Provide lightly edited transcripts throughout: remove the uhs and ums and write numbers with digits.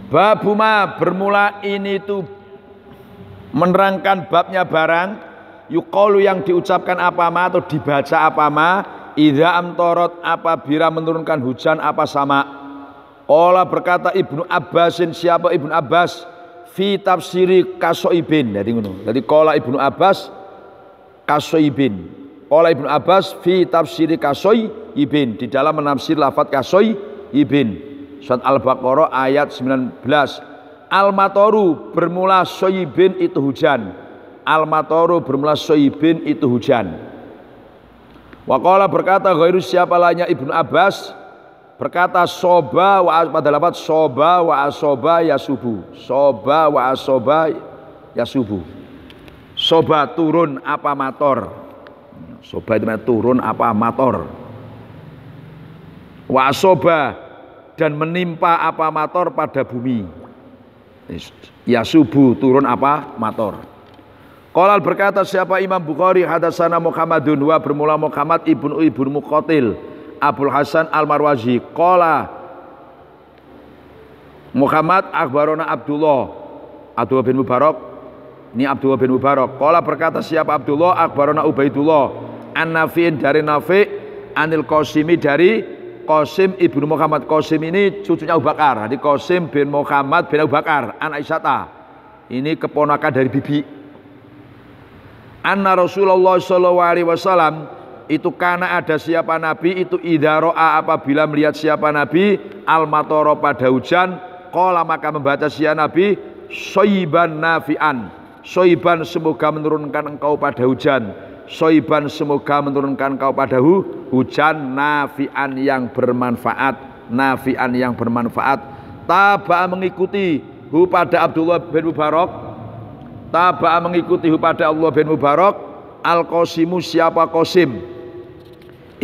Babuma bermula ini tuh menerangkan babnya barang yuqalu yang diucapkan apa ma atau dibaca apa ma idza amtorot apabila menurunkan hujan apa sama. Qala berkata Ibnu Abbasin, siapa Ibnu Abbas, fi tafsiri Kasoibin. Jadi ngono. Jadi qala Ibnu Abbas Kasoibin. Qala Ibnu Abbas fi tafsiri Kasoibin, di dalam menafsir lafaz Kasoibin. Surat Al-Baqarah ayat 19. Al-matoru bermula soyibin itu hujan. Al-matoru bermula soyibin itu hujan. Wa qala berkata ghairu siapa lainnya Ibnu Abbas berkata soba wa pada lafaz soba wa asoba yasubu. Soba wa asoba yasubu. Soba turun apa mator. Soba itu turun apa mator. Wa asoba dan menimpa apa mator pada bumi. Yasubu turun apa mator. Qala berkata siapa Imam Bukhari hadatsana Muhammadun wa bermula Muhammad ibnu Muqatil Abul Hasan Al-Marwazi. Qala Muhammad akhbarona Abdullah bin Mubarak. Ini Abdullah bin Mubarak. Qala berkata siapa Abdullah akhbarona Ubaidullah An-Nafi'in dari Nafi' Anil Qasimi dari Qasim ibnu Muhammad. Qasim ini cucunya Abu Bakar. Jadi Qasim bin Muhammad bin Abu Bakar an Aisyata. Ini keponakan dari bibi. Anna Rasulullah sallallahu alaihi wasallam itu karena ada siapa Nabi itu idza ra'a apabila melihat siapa Nabi al-matara pada hujan qala maka membaca siapa Nabi soiban nafi'an. Soiban semoga menurunkan engkau pada hujan. Soiban semoga menurunkan engkau pada hujan nafi'an yang bermanfaat. Nafi'an yang bermanfaat. Taba'a mengikuti hu pada Abdullah bin Mubarak. Taba'a mengikuti hu pada Allah bin Mubarak. Al-Qasimu siapa Qasim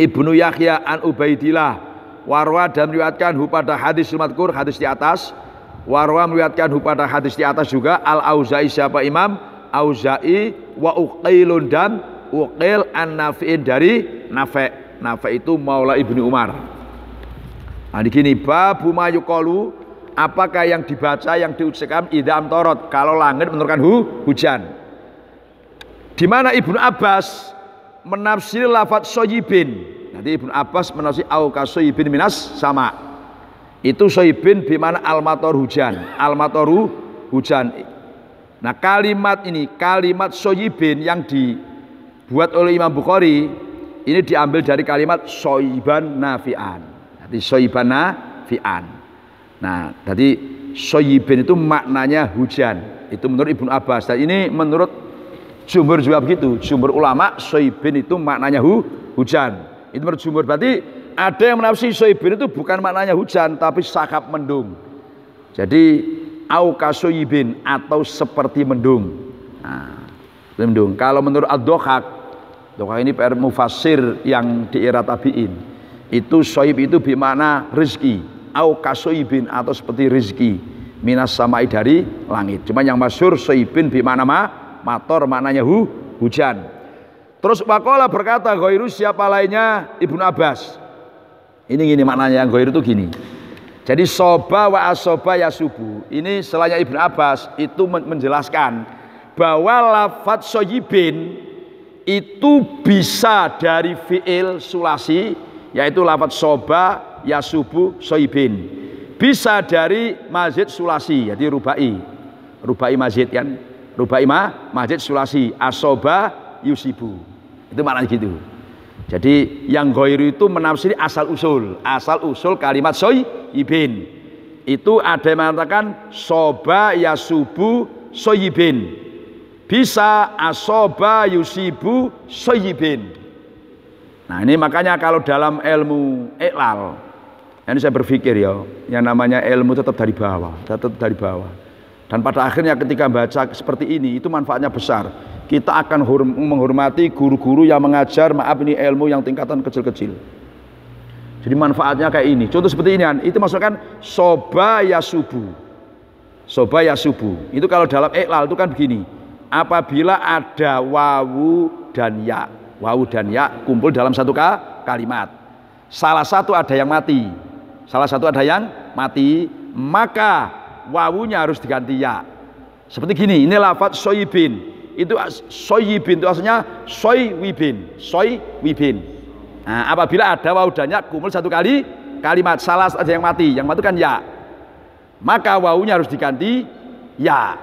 Ibnu Yahya an Ubaidillah. Warwa dan meriwayatkan hu pada hadis madkur, hadis di atas. Warwa meriwayatkan hu pada hadis di atas juga. Al-Auza'i siapa Imam Auza'i wa Uqailun dan Uqail an-Nafi'in dari Nafi'. Nafi' itu Maula Ibnu Umar. Nah begini babu mayuqalu apakah yang dibaca yang diucapkan idza amtorot kalau langit menurunkan hujan. Di mana Ibnu Abbas menafsir lafaz soyibin. Nanti Ibnu Abbas menafsir au kasoyibin minas sama. Itu soyibin di mana al-mator hujan. Al-matoru hujan. Nah kalimat ini, kalimat soyibin yang dibuat oleh Imam Bukhari ini diambil dari kalimat soyiban nafi'an. Jadi soyiban nafi'an. Nah jadi soyibin itu maknanya hujan. Itu menurut Ibnu Abbas. Dan ini menurut jumhur juga begitu. Jumhur ulama soibin itu maknanya hujan. Itu menurut jumhur. Berarti ada yang menafsir soibin itu bukan maknanya hujan tapi sakap mendung. Jadi au kasoibin atau seperti mendung. Nah, mendung. Kalau menurut Ad-Dohak, Dohak ini PR mufassir yang di era tabi'in. Itu soib itu bermakna rezeki. Au kasoibin atau seperti rezeki minas samai dari langit. Cuma yang masyhur soibin bermakna mator maknanya hujan. Terus waqala berkata ghairu siapa lainnya Ibnu Abbas. Ini maknanya yang ghairu itu gini. Jadi soba wa asoba yasubu. Ini selainnya Ibnu Abbas itu menjelaskan bahwa lafadz soyibin itu bisa dari fi'il sulasi yaitu lafadz soba yasubu soyibin. Bisa dari mazid sulasi jadi rubai mazid kan. Rubai mazid sulasi asoba yusibu. Itu maknanya gitu. Jadi yang ghairu itu menafsiri asal usul kalimat soyibin. Itu ada yang mengatakan soba yasubu soyibin. Bisa asoba yusibu soyibin. Nah ini makanya kalau dalam ilmu iqlal, ini saya berpikir ya, yang namanya ilmu tetap dari bawah. Dan pada akhirnya ketika baca seperti ini itu manfaatnya besar. Kita akan menghormati guru-guru yang mengajar ini ilmu yang tingkatan kecil-kecil. Jadi manfaatnya kayak ini. Contoh seperti ini kan, itu maksudkan soba yasubu. Soba yasubu. Itu kalau dalam iqlal itu kan begini. Apabila ada wawu dan ya kumpul dalam satu kalimat. Salah satu ada yang mati. Maka wawunya harus diganti ya. Seperti gini, ini lafadz soyibin. Itu soyibin itu aslinya soywibin, soywibin. Nah, apabila ada wawu dan ya kumpul satu kali kalimat, salah ada yang mati kan ya. Maka wawunya harus diganti ya.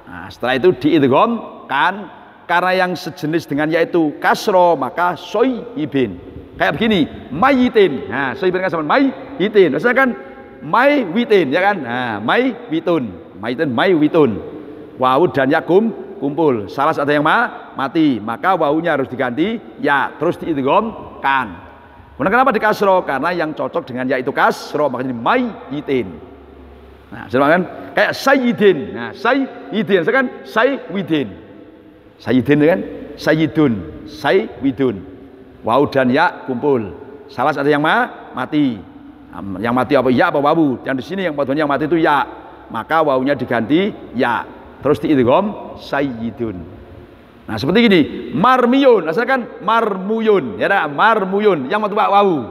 Nah, setelah itu diidgham kan, karena yang sejenis dengan ya itu kasro, maka soyibin. Kayak begini, mayitin. Nah, soyibin kan sama mayitin. Maksudnya kan maywitin, ya kan? Nah, maywitun, mayitin, maywitun. Wawu dan ya kumpul, salah ada yang mati, maka wawunya harus diganti ya, terus diidgham kan. Kemudian kenapa di kasro? Karena yang cocok dengan ya itu kasro, makanya mayitin. Nah, kan kayak sayyidin. Nah, sayyidin, kan saywidin. Sayyidin kan sayyidun, saywidun. Wawu dan ya kumpul, salah ada yang mati. Yang mati apa ya apa wawu? Yang di sini yang mati itu ya, maka wawunya diganti ya, terus diidgham sayyidun. Nah, seperti gini, marmiyun, asalnya kan marmuyun, ya dah, marmuyun, yang mati wawu.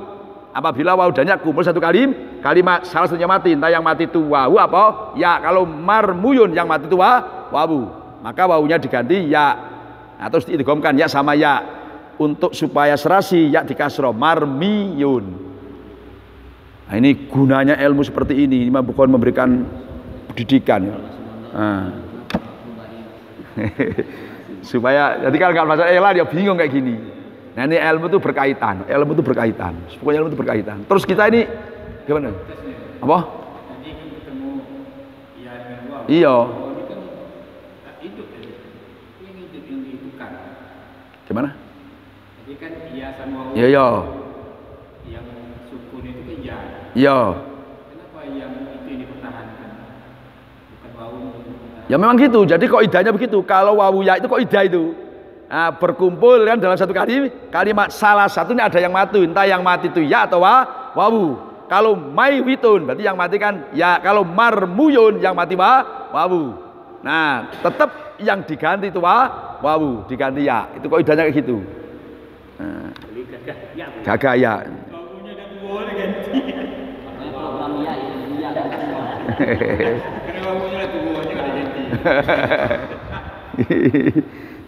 Apabila wawu dan ya kumpul satu kalimat, salah satunya mati, entah yang mati itu wawu apa ya. Kalau marmuyun yang mati itu wawu, maka wawunya diganti ya. Nah, terus diidghamkan ya sama ya, untuk supaya serasi ya dikasro, marmiyun. Nah, ini gunanya ilmu seperti ini bukan memberikan pendidikan. Nah. Supaya jadi kalau nggak masalah dia bingung kayak gini. Nah, ini ilmu itu berkaitan, pokoknya ilmu itu berkaitan. Terus kita ini gimana? Apa? Iya. Gimana? Jadi kan iya sama wawu. Iya. Yang sukun itu kan iya. Iya. Kenapa yang itu dipertahankan? Bukan wawu. Ya memang gitu. Jadi kaidahnya begitu. Kalau wawu ya itu kaidah itu. Nah, berkumpul kan dalam satu kalimat, salah satunya ada yang mati, entah yang mati itu ya atau wawu. Kalau maywitun berarti yang mati kan ya, kalau marmuyun yang mati wawu. Nah, tetap yang diganti itu wawu, diganti ya. Itu kaidahnya kayak gitu. Nah, gagah ya. Wawunya dan boleh ganti. Program ya dan karena wawunya dan boleh ada ganti.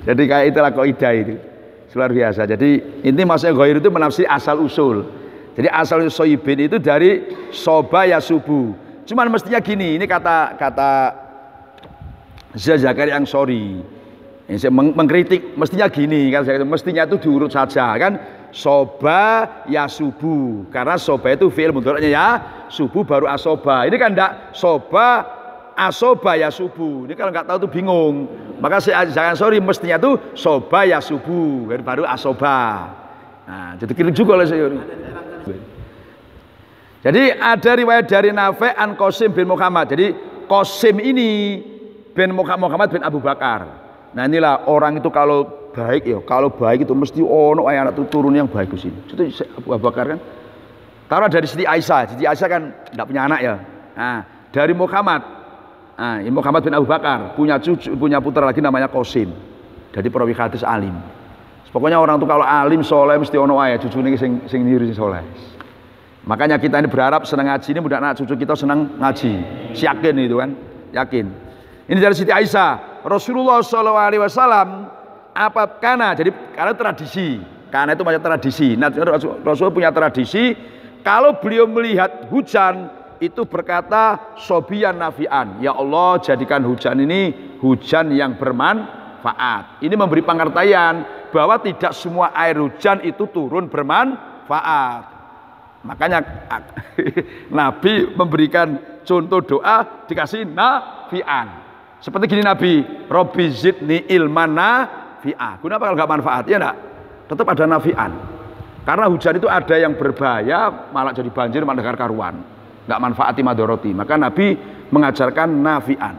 Jadi kayak itulah kaidah itu. Luar biasa. Jadi inti maksudnya ghair itu menafsir asal usul. Jadi asal soyibin itu dari soba ya subuh. Cuman mestinya gini, ini kata Zakaria yang sorry. Ini saya mengkritik mestinya gini kan, mestinya itu diurut saja kan, soba ya subuh. Karena soba itu fi'il mudhari'nya ya, subuh baru asoba. Ini kan enggak soba asoba ya subuh. Ini kalau nggak tahu tuh bingung. Maka jangan sorry, mestinya tuh soba ya subuh baru asoba. Nah, jadi kira juga oleh saya. Jadi ada riwayat dari Nafi' an Qasim bin Muhammad. Jadi Qasim ini bin Muhammad bin Abu Bakar. Nah, inilah orang itu kalau baik ya, kalau baik itu mesti ono anak turun yang baik di sini. Itu Abu Bakar kan. Taruh dari Siti Aisyah. Siti Aisyah kan enggak punya anak ya. Nah, dari Muhammad. Nah, Muhammad bin Abu Bakar punya putra lagi namanya Qasim. Jadi perawi hadis alim. Pokoknya orang tuh kalau alim soleh mesti ono ae cucune sing niru sing soleh. Makanya kita ini berharap senang ngaji ini mudah anak cucu kita senang ngaji. Yakin itu kan? Yakin. Ini dari Siti Aisyah. Rasulullah SAW jadi karena tradisi. Karena itu macam tradisi. Nah, Rasul punya tradisi kalau beliau melihat hujan itu berkata sobian nafian, ya Allah jadikan hujan ini hujan yang bermanfaat. Ini memberi pengertian bahwa tidak semua air hujan itu turun bermanfaat. Makanya Nabi memberikan contoh doa dikasih nafian. Seperti gini Nabi, Robbi zidni ilman nafi'ah. Kenapa kalau nggak manfaat? Ya enggak, tetap ada nafian. Karena hujan itu ada yang berbahaya malah jadi banjir malah karuan. Nggak manfaati madoroti. Maka Nabi mengajarkan nafian.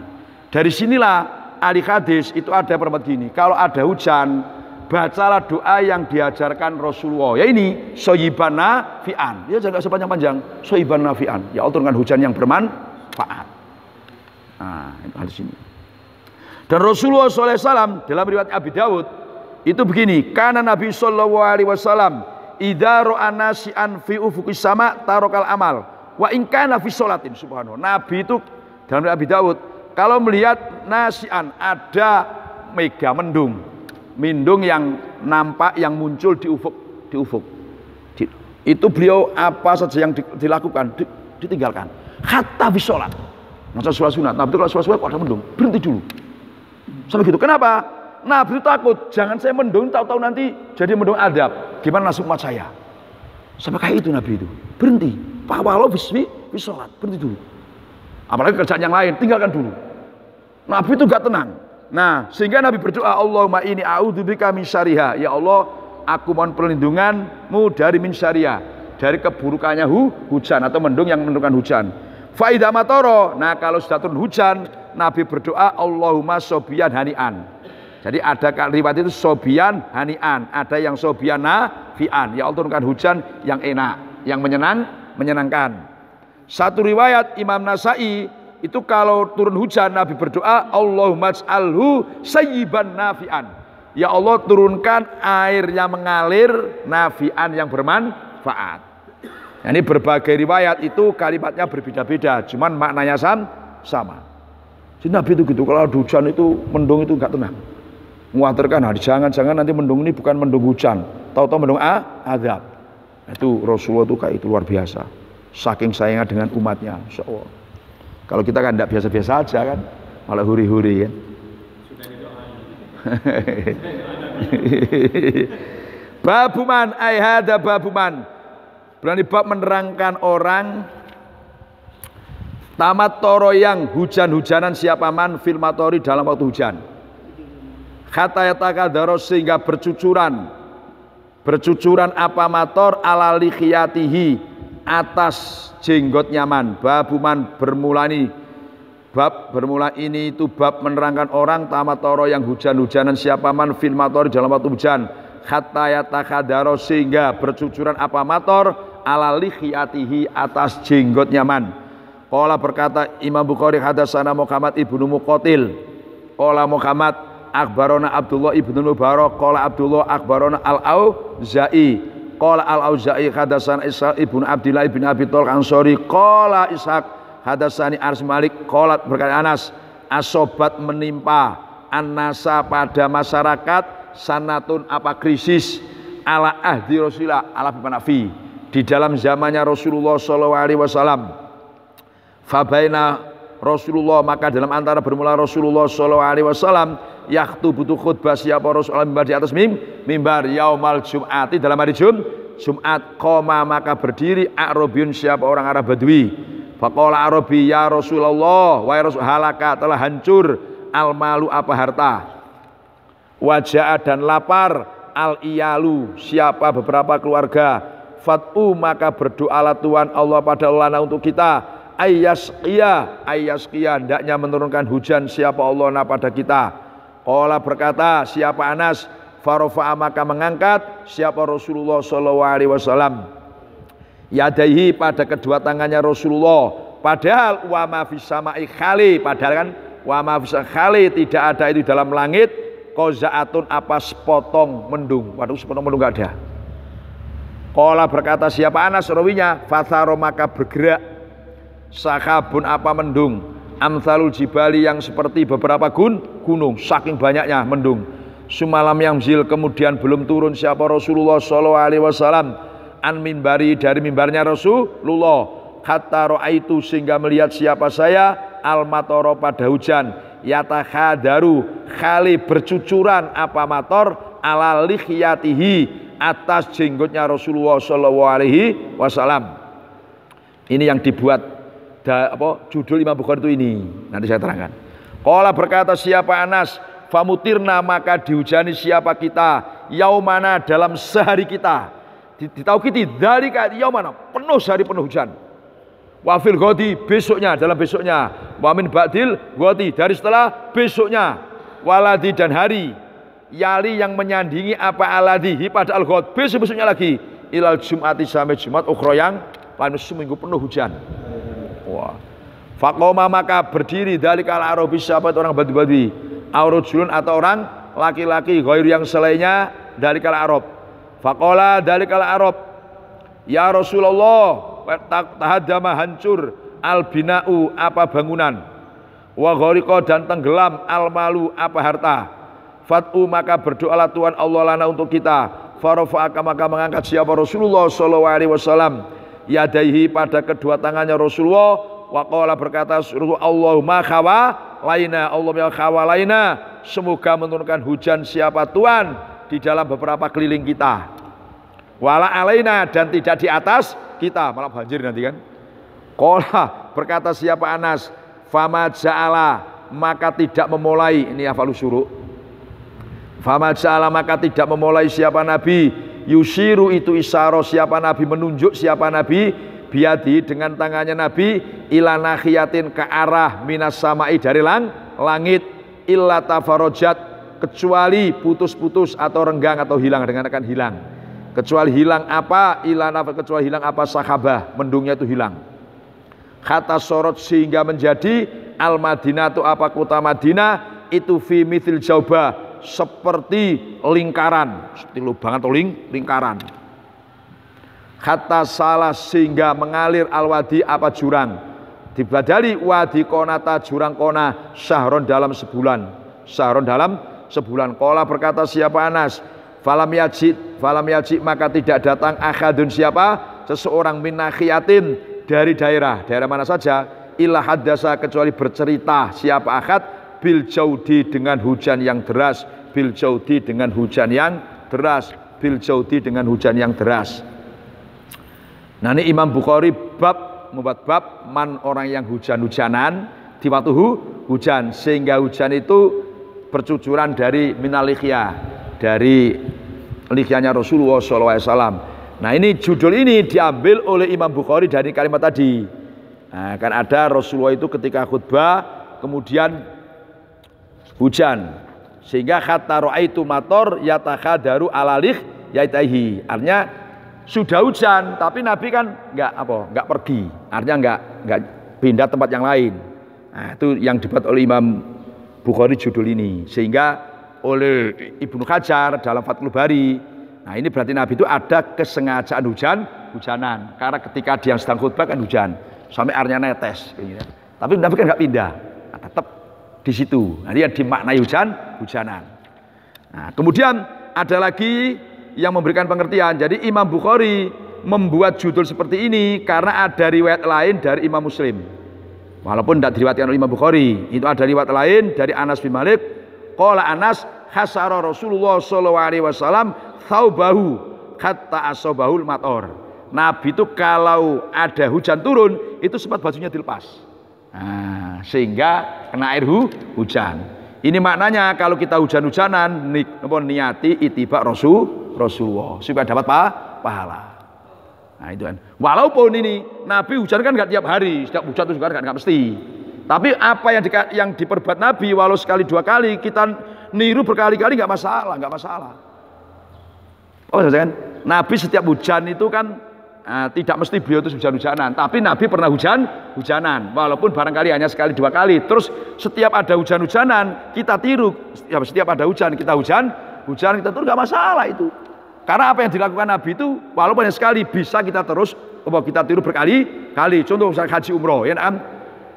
Dari sinilah ahli hadis itu ada perbuatan gini. Kalau ada hujan, bacalah doa yang diajarkan Rasulullah. Ya ini soyiban nafian. Ya jangan sepanjang-panjang. Soyiban nafian. Ya Allah turunkan hujan yang bermanfaat. Nah, itu hadis ini. Dan Rasulullah SAW dalam riwayat Abi Dawud itu begini. Karena Nabi SAW idza ra'a nasi'an fi ufuqis sama tarokal amal. Wa in kana fi sholatin, subhanallah. Nabi itu dalam Abi Dawud, kalau melihat nasian ada mega mendung yang nampak yang muncul di ufuk. Itu beliau apa saja yang dilakukan ditinggalkan. Hatta bisolat. Masa sholat sunat. Nabi itu kalau sholat sunat kok ada mendung, berhenti dulu. Sampai gitu. Kenapa? Nabi takut jangan saya mendung tahu-tahu nanti jadi mendung adab. Gimana nasib umat saya? Sampai kayak itu Nabi itu. Berhenti. Walau bisolat, berhenti dulu. Apalagi kerjaan yang lain, tinggalkan dulu. Nabi itu gak tenang. Nah, sehingga Nabi berdoa, Allahumma ini a'udzubika min syariha. Ya Allah, aku mohon perlindunganmu dari min syariha, dari keburukannya hujan atau mendung yang menurunkan hujan. Fa idza matara, nah kalau sudah turun hujan, Nabi berdoa, Allahumma sobian hani'an. Jadi ada riwayat itu sobian hani'an, ada yang sobian nafi'an. Ya Allah, turunkan hujan yang enak, yang menyenangkan. Satu riwayat Imam Nasai itu kalau turun hujan Nabi berdoa Allahumma ij'alhu sayyiban nafi'an. Ya Allah, turunkan air yang mengalir nafi'an yang bermanfaat. Nah, ini berbagai riwayat itu kalimatnya berbeda-beda, cuman maknanya sama. Jadi Nabi itu gitu, kalau hujan itu mendung itu enggak tenang. Mengkhawatirkan jangan-jangan nanti mendung ini bukan mendung hujan, tahu-tahu mendung azab. Itu Rasulullah itu kayak itu luar biasa. Saking sayangnya dengan umatnya, Insya Allah. Kalau kita kan tidak biasa-biasa aja kan, malah huri-huri kan. Babuman ayhada babuman, berani bab menerangkan orang tamat toro yang hujan-hujanan siapa man fil matori dalam waktu hujan. Kata yatakadaros sehingga bercucuran apa mator ala likhiyatihi atas jenggot nyaman. Babuman bermula ini itu bab menerangkan orang tamat toro yang hujan-hujanan siapa man fil matori dalam waktu hujan. Hatta yatakadaro sehingga bercucuran apa mator ala likhiyatihi atas jenggot nyaman. Qala berkata Imam Bukhari hadatsana Muhammad ibnu Muqatil. Qala Muhammad akhbarona Abdullah ibnu Mubarak. Qala Abdullah akhbarona Al-Auza'i. Qala Al-Auza'i hadatsana Ishaq ibnu Abdillah ibn Abi Thalib Ansori. Qala Ishaq hadatsani Ars Malik. Qala berkata Anas asobat menimpa annasa pada masyarakat sanatun apa krisis ala ahdi Rasulullah ala bimanafi di dalam zamannya Rasulullah sallallahu alaihi wasallam. Fabaina Rasulullah maka dalam antara bermula Rasulullah sallallahu alaihi wasallam yaktubu khutbah siapa Rasulullah mimbar di atas mimbar yaumal jum'ati dalam hari Jumat qoma maka berdiri Arabiyun siapa orang Arab Badui. Faqala Arabi ya Rasulullah wa Rasul halaka telah hancur al-malu apa harta. Wajah dan lapar al-iyalu siapa beberapa keluarga. Fat'u maka berdoalah Tuhan Allah pada Allah untuk kita ayyasqiya hendaknya menurunkan hujan siapa Allah pada kita. Qala berkata siapa Anas farofa'a maka mengangkat siapa Rasulullah sallallahu alaihi wasallam yadaihi pada kedua tangannya Rasulullah padahal wa ma fis sama'i khali padahal kan wa ma fis khali tidak ada itu dalam langit qazaatun apa sepotong mendung. Waduh sepotong mendung enggak ada. Qala berkata siapa Anas rawinya fatharo maka bergerak sakabun apa mendung amsalul jibali yang seperti beberapa gunung saking banyaknya mendung. Sumalam yang zil kemudian belum turun siapa Rasulullah sallallahu alaihi wasallam an minbari dari mimbarnya Rasulullah hatta ra'aitu sehingga melihat siapa saya al matoro pada hujan yatakhadaru khali bercucuran apa mator ala likhiyatihi atas jenggotnya Rasulullah sallallahu alaihi wasallam. Ini yang dibuat judul Imam Bukhari itu ini. Nanti saya terangkan. Qala berkata siapa Anas, famutirna maka dihujani siapa kita, yaumana dalam sehari kita. Ditaukiti dzalika yaumana penuh sehari penuh hujan. Wa fil ghadi besoknya dalam besoknya. Wa min ba'dil ghadi dari setelah besoknya. Waladi dan hari. Yali yang menyandingi apa aladihi pada al-ghad besok-besoknya lagi. Ilal Jum'ati sampai Jumat ukhra yang lain seminggu penuh hujan. Wah. Faqoma maka berdiri dari kala Arabi sahabat orang Badui aurujulun atau orang laki-laki ghair yang selainnya dari kala Arab. Faqala dari kala Arab ya Rasulullah tahaddama hancur albina'u apa bangunan wa ghariqa dan tenggelam al-malu apa harta. Fat'u maka berdoalah Tuhan Allah lana untuk kita. Farafa'aka maka mengangkat siapa Rasulullah sallallahu alaihi wasallam yadaihi pada kedua tangannya Rasulullah wa qala berkata Allahumma khawalaina Allahumma khawalaina semoga menurunkan hujan siapa Tuhan di dalam beberapa keliling kita. Wala alaina dan tidak di atas kita malah banjir nanti kan. Qala berkata siapa Anas fama ja'ala maka tidak memulai ini hafalu syuru. Fama ja'ala maka tidak memulai siapa Nabi yusiru itu isyarah siapa Nabi menunjuk siapa Nabi biadi dengan tangannya Nabi ila nakhiyatin ke arah minas samai dari langit illa tafarojat kecuali putus-putus atau renggang atau hilang dengan akan hilang kecuali hilang apa kecuali hilang apa sahabah mendungnya itu hilang kata sorot sehingga menjadi al-Madinah itu apa kota Madinah itu fi mithil jaubah seperti lingkaran seperti lubang atau lingkaran kata salah sehingga mengalir al-wadi apa jurang dibadali wadi konata jurang kona syahron dalam sebulan kola berkata siapa Anas falam yajid maka tidak datang akhadun siapa seseorang min nakhiyatin dari daerah mana saja illa haddasa kecuali bercerita siapa akhad bil jaudi dengan hujan yang deras bil jaudi dengan hujan yang deras nah ini Imam Bukhari membuat bab man orang yang hujan-hujanan di waktu hujan sehingga hujan itu bercucuran dari minalikhya dari lihyanya Rasulullah SAW. Nah ini judul ini diambil oleh Imam Bukhari dari kalimat tadi. Nah, kan ada Rasulullah itu ketika khutbah kemudian hujan sehingga kata ra'aitu mator yatakhadaru alalih yaitaihi artinya sudah hujan tapi Nabi kan enggak pergi artinya enggak pindah tempat yang lain. Nah, itu yang dibuat oleh Imam Bukhari judul ini sehingga oleh Ibnu Hajar dalam Fathul Bari. Nah ini berarti Nabi itu ada kesengajaan hujanan karena ketika dia sedang khutbah kan hujan sampai airnya netes gitu. Tapi Nabi kan enggak pindah nah, tetap di situ. Nah, dia dimaknai hujanan. Nah, kemudian ada lagi yang memberikan pengertian. Jadi Imam Bukhari membuat judul seperti ini karena ada riwayat lain dari Imam Muslim. Walaupun tidak diriwayatkan oleh Imam Bukhari, itu ada riwayat lain dari Anas bin Malik. Qala Anas hasara Rasulullah sallallahu alaihi wasallam thaubahu hatta asabahul mator. Nabi itu kalau ada hujan turun itu sempat bajunya dilepas. Nah, sehingga kena air hujan. Ini maknanya kalau kita hujan-hujanan niati itibak Rasulullah supaya dapat pahala. Nah itu kan. Walaupun ini Nabi hujan kan nggak tiap hari, setiap hujan itu juga nggak mesti. Tapi apa yang diperbuat Nabi walau sekali dua kali kita niru berkali-kali nggak masalah. Oh kan? Nabi setiap hujan itu kan tidak mesti beliau itu hujan-hujanan, tapi Nabi pernah hujanan walaupun barangkali hanya sekali dua kali. Terus setiap ada hujan-hujanan kita tiru, setiap ada hujan kita kita tiru nggak masalah itu. Karena apa yang dilakukan Nabi itu walaupun hanya sekali bisa kita terus kita tiru berkali-kali. Contoh misalnya haji umroh ya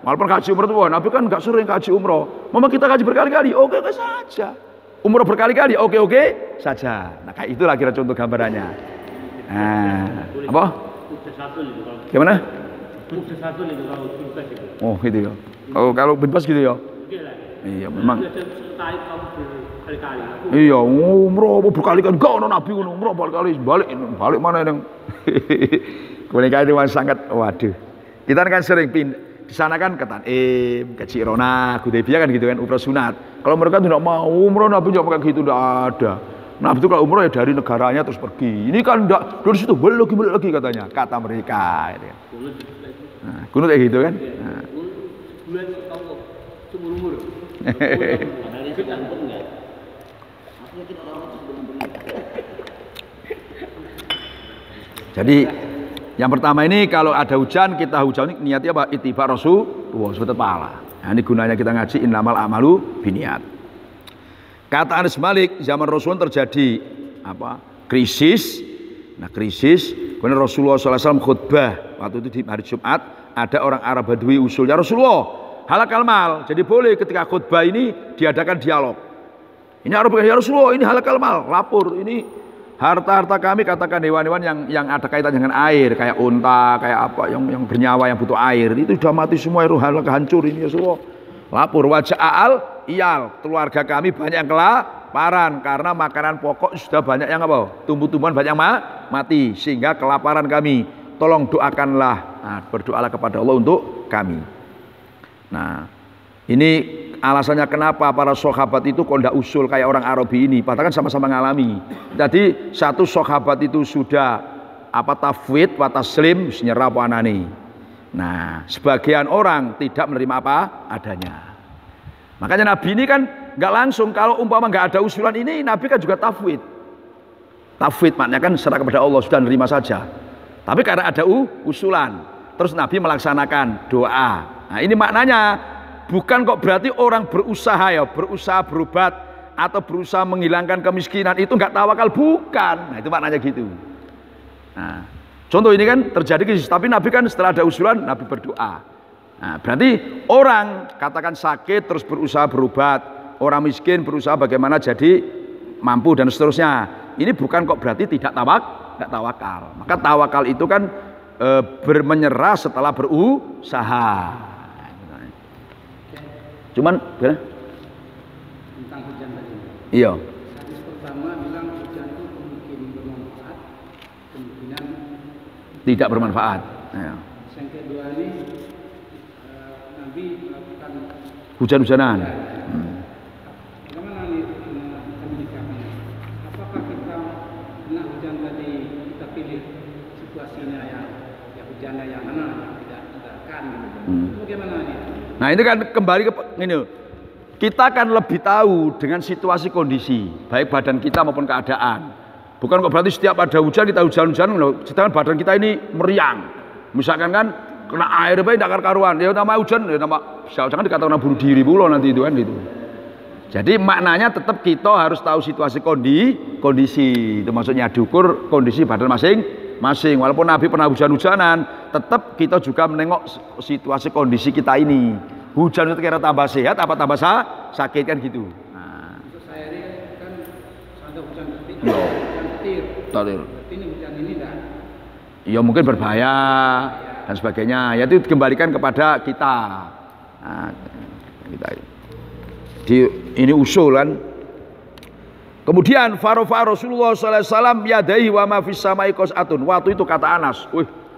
walaupun haji umroh itu Nabi kan nggak sering haji umroh. Memang kita haji berkali-kali oke saja. Umroh berkali-kali oke saja. Nah kayak itulah kira contoh gambarannya. Apa? Gimana? Oh gitu ya. Oh kalau binpas gitu ya. Iya memang. Iya umroh berkali-kali enggak ono Nabi umroh berkali balik mana yang kemudian itu sangat waduh. Kita kan sering di sana kan ke Tanim, ke Cirona, Hudaybiyah kan gitu kan umroh sunat. Kalau mereka tidak mau umroh Nabi juga pakai gitu tidak ada. Nabi itu kalau umroh ya dari negaranya terus pergi. Ini kan enggak dari situ balik lagi katanya kata mereka. Nah, kunut kayak gitu kan. Nah. Jadi yang pertama ini kalau ada hujan kita hujan ini niatnya apa? Ittiba Rasulullah sudah pahala. Nah, ini gunanya kita ngaji innamal a'malu binniyat. Kata Anas Malik zaman Rasulullah terjadi apa? Krisis. Nah krisis. Kemudian Rasulullah SAW khutbah waktu itu di hari Jumat ada orang Arab Badui usulnya Rasulullah halakal mal. Jadi boleh ketika khutbah ini diadakan dialog. Ini ya Rasulullah, ini halakal mal, lapor ini harta-harta kami, katakan hewan-hewan yang ada kaitan dengan air, kayak unta, kayak apa yang bernyawa, yang butuh air, itu sudah mati semua, itu halak hancur ini ya Rasulullah. Lapor wajah iyal, keluarga kami banyak yang kelaparan karena makanan pokok sudah banyak yang apa? Tumbuh-tumbuhan banyak mati sehingga kelaparan kami. Tolong doakanlah. Nah, berdoalah kepada Allah untuk kami. Nah, ini alasannya kenapa para sahabat itu kok tidak usul kayak orang Arabi ini, padahal kan sama-sama ngalami. Jadi satu sahabat itu sudah tafwid wa taslim nyerah apa anani. Nah, sebagian orang tidak menerima apa adanya. Makanya Nabi ini kan nggak langsung, kalau umpama nggak ada usulan ini, Nabi kan juga tafwid. Tafwid maknanya kan serah kepada Allah, sudah nerima saja. Tapi karena ada usulan, terus Nabi melaksanakan doa. Nah, ini maknanya bukan kok berarti orang berusaha berobat atau berusaha menghilangkan kemiskinan itu nggak tawakal, bukan. Nah, itu maknanya gitu. Nah, contoh ini kan terjadi krisis, tapi Nabi kan setelah ada usulan Nabi berdoa. Nah, berarti orang katakan sakit terus berusaha berobat, orang miskin berusaha bagaimana jadi mampu dan seterusnya. Ini bukan kok berarti tidak tawakal. Maka tawakal itu kan bermenyerah setelah berusaha. Cuman tentang hujan tadi. Iya. Hadis pertama bilang hujan itu mungkin bermanfaat, kemungkinan tidak bermanfaat. Ya. Yang kedua ini Nabi melakukan Hujan-hujanan. Bagaimana nih kita menyikapinya? Apakah kita kena hujan tadi kita pilih situasinya ya hujannya yang mana yang tidak kan? Bagaimana nih? Nah, ini kan kembali ke ini. Kita kan lebih tahu dengan situasi kondisi, baik badan kita maupun keadaan. Bukan kok berarti setiap ada hujan kita hujan-hujan, sedangkan badan kita ini meriang. Misalkan kan kena air baik tidak karuan, ya nama hujan, ya nama jangan dikatakan bunuh diri pula nanti itu kan gitu. Jadi maknanya tetap kita harus tahu situasi kondisi. Itu maksudnya diukur kondisi badan masing-masing. Walaupun Nabi pernah hujan-hujanan, tetap kita juga menengok situasi kondisi kita ini. Hujan itu kira tambah sehat apa tambah sakit kan gitu. Nah. Saya ini kan ada hujan petir. Ini hujan ini enggak? Ya mungkin berbahaya dan sebagainya. Ya itu dikembalikan kepada kita. Nah, ini usul kan. Kemudian farofa Rasulullah SAW yadaihi wa ma fis samai qas'atun. Waktu itu kata Anas,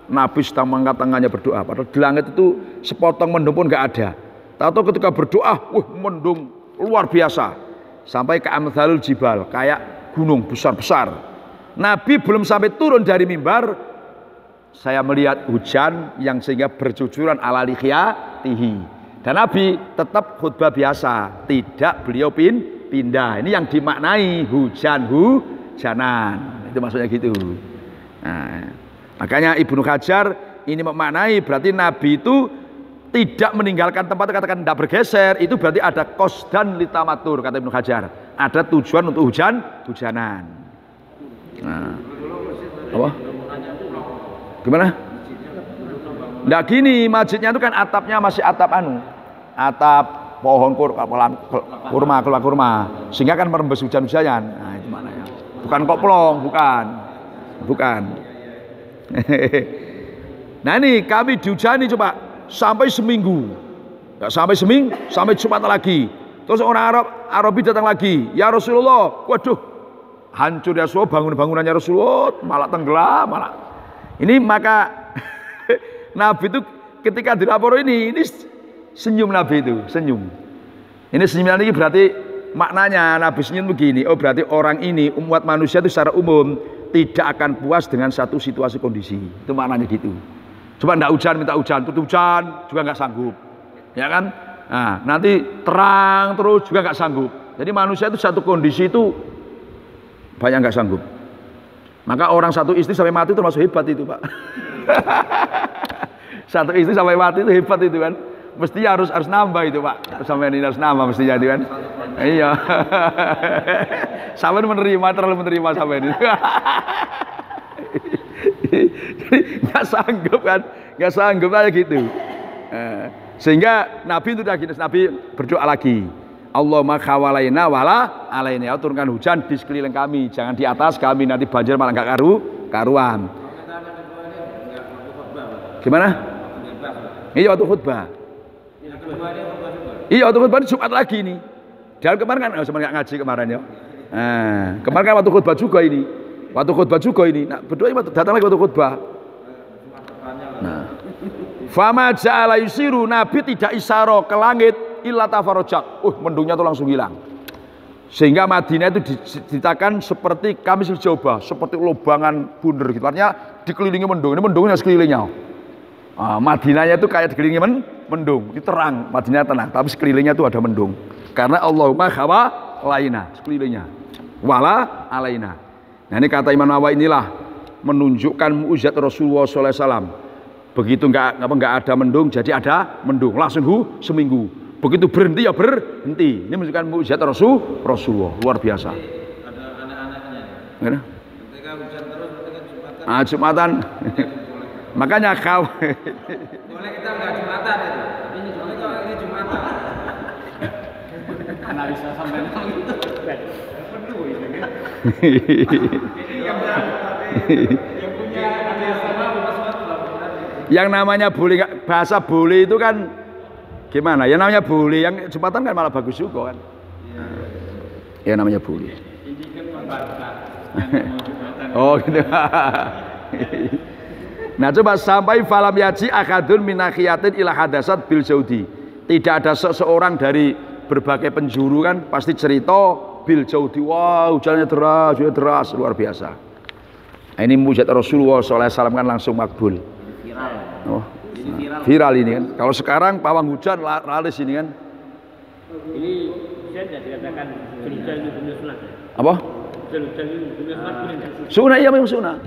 Nabi sedang mengangkat tangannya berdoa. Padahal di langit itu sepotong mendung pun nggak ada. Tahu ketika berdoa, mendung luar biasa. Sampai ke amthalul jibal, kayak gunung besar-besar. Nabi belum sampai turun dari mimbar, saya melihat hujan yang sehingga bercucuran ala lihyatihi. Dan Nabi tetap khutbah biasa, tidak beliau pindah. Ini yang dimaknai hujanan. Itu maksudnya gitu. Nah, makanya Ibnu Hajar ini memaknai berarti Nabi itu tidak meninggalkan tempat, katakan tidak bergeser, itu berarti ada qasdan litamatur, kata Ibnu Hajar. Ada tujuan untuk hujanan. Nah, apa? Gimana? Nggak gini, masjidnya itu kan atapnya masih atap atap pohon kurma, sehingga kan merembes hujan-hujanan. Nah, itu maknanya. Bukan koplong, bukan. Nah ini kami dihujani coba sampai seminggu, nggak sampai sampai Jumat lagi. Terus orang Arabi datang lagi, ya Rasulullah, waduh, hancur ya Rasulullah, bangunannya Rasulullah, malah tenggelam, malah. Ini maka Nabi itu ketika dilapor ini senyum Nabi itu, senyum. Ini senyum ini berarti maknanya Nabi senyum begini, oh berarti orang ini umat manusia itu secara umum tidak akan puas dengan satu situasi kondisi. Itu maknanya gitu. Coba ndak hujan minta hujan, tutup hujan juga nggak sanggup, ya kan? Nah, nanti terang terus juga nggak sanggup. Jadi manusia itu satu kondisi itu banyak nggak sanggup. Maka orang satu istri sampai mati termasuk hebat itu, Pak. Satu istri sampai mati itu hebat itu kan. Mestinya harus nambah itu, Pak. Sampai ini harus nambah mestinya itu kan. Iya. Sampai terlalu menerima sampai ini. Jadi nggak sanggup kan, nggak sanggup aja gitu. Sehingga Nabi itu Nabi berdoa lagi. Allahumma khawalaina wala alaina. Ya, turunkan hujan di sekeliling kami, jangan di atas kami, nanti banjir malah enggak karuan. Gimana? Iya waktu khutbah. Iya waktu khutbah Jumat lagi ini. Dan kemarin kan cuma nggak ngaji kemarin ya. Nah, kemarin kan waktu khutbah juga ini. Waktu khutbah juga ini. Nah, berdoa datang lagi waktu khutbah. Nah, fama ja'ala yusiru, Nabi tidak isyara ke langit illa tafarrajat. Mendungnya tuh langsung hilang. Sehingga Madinah itu diceritakan seperti kamisil jauba, seperti lubangan bundar gitu. Artinya dikelilingi mendung. Ini mendungnya sekelilingnya. Madinahnya itu kayak dikelilingi mendung. Itu terang, Madinah tenang, tapi sekelilingnya itu ada mendung. Karena Allahumma khawalaina, sekelilingnya. Wala alaina. Nah, ini kata Imam Nawawi inilah menunjukkan mukjizat Rasulullah SAW. Begitu enggak ada mendung, jadi ada mendung. Langsung seminggu. Begitu berhenti ya berhenti. Ini menunjukkan mukjizat Rasulullah, luar biasa. Ada anak-anaknya. Gimana? Ketika hujan terus, ketika Jumatan. Jumatan. Makanya kau. Boleh kita enggak Jumatan itu. Ini boleh kalau ini Jumatan. Analisa sampai gitu. Penuh ini kan. Ini yang punya analisa yang namanya boleh, bahasa boleh itu kan gimana? Ya namanya boleh, yang Jumatan kan malah bagus juga kan. Ya namanya boleh. Ini kan membantah. Oh gitu. Nah coba sampai falam yaji akadun minakhiyatin ila hadasat bil jaudi. Tidak ada seseorang dari berbagai penjuru kan pasti cerita bil jaudi. Wah hujannya deras luar biasa. Nah, ini mujizat Rasulullah SAW kan langsung makbul. Viral. Oh, viral ini kan. Kalau sekarang pawang hujan laris ini kan. Ini hujan tidak dikatakan hujan itu benar sunat. Apa? Hujan itu benar sunat. Sunnah iya memang sunnah.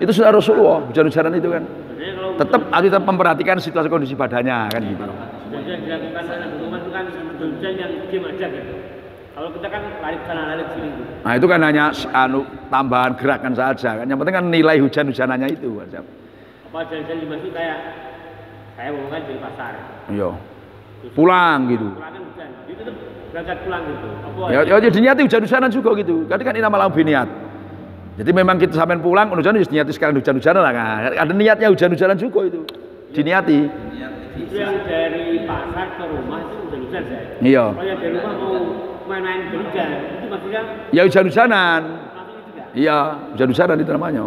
Itu sunnah Rasulullah, hujan-hujanan itu kan. Tetap kita memperhatikan situasi kondisi badannya kan gitu. Hujan dilakukan anak hukuman itu kan hujan yang diam aja gitu. Kalau kita kan lari sana lari sini. Nah itu kan hanya tambahan gerakan saja kan. Yang penting kan nilai hujan-hujanannya itu. Apa hujan-hujan dimaksud kayak saya mau kan dari pasar. Iya. Pulang gitu. Pulang kan hujan. Itu tuh berangkat pulang gitu. Ya diniati hujan-hujanan juga gitu. Jadi kan ini nama biniat. Jadi memang kita sampai pulang, hujan harus niati sekarang hujan-hujanan lah kan. Ada niatnya hujan-hujanan juga itu. Diniati. Itu yang dari pasar ke rumah itu hujan-hujan saya. Iya. Kalau yang dari rumah mau main-main berhujan, itu maksudnya? Ya hujan-hujanan. Maksudnya juga? Iya, hujan-hujanan itu namanya.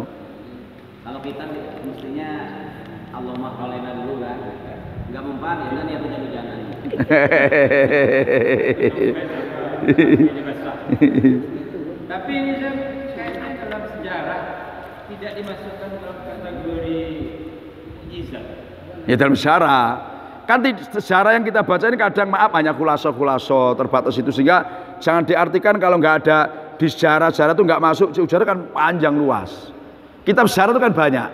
Kalau kita mestinya Allahumma khawalaina dulu kan. Enggak mempan ya niat hujan-hujanan. Tapi ini kayaknya dalam sejarah tidak dimasukkan dalam kategori mukjizat. Ya dalam sejarah. Kan sejarah yang kita baca ini kadang maaf hanya kulaso terbatas itu, sehingga jangan diartikan kalau nggak ada di sejarah itu nggak masuk. Sejarah kan panjang luas. Kitab sejarah itu kan banyak.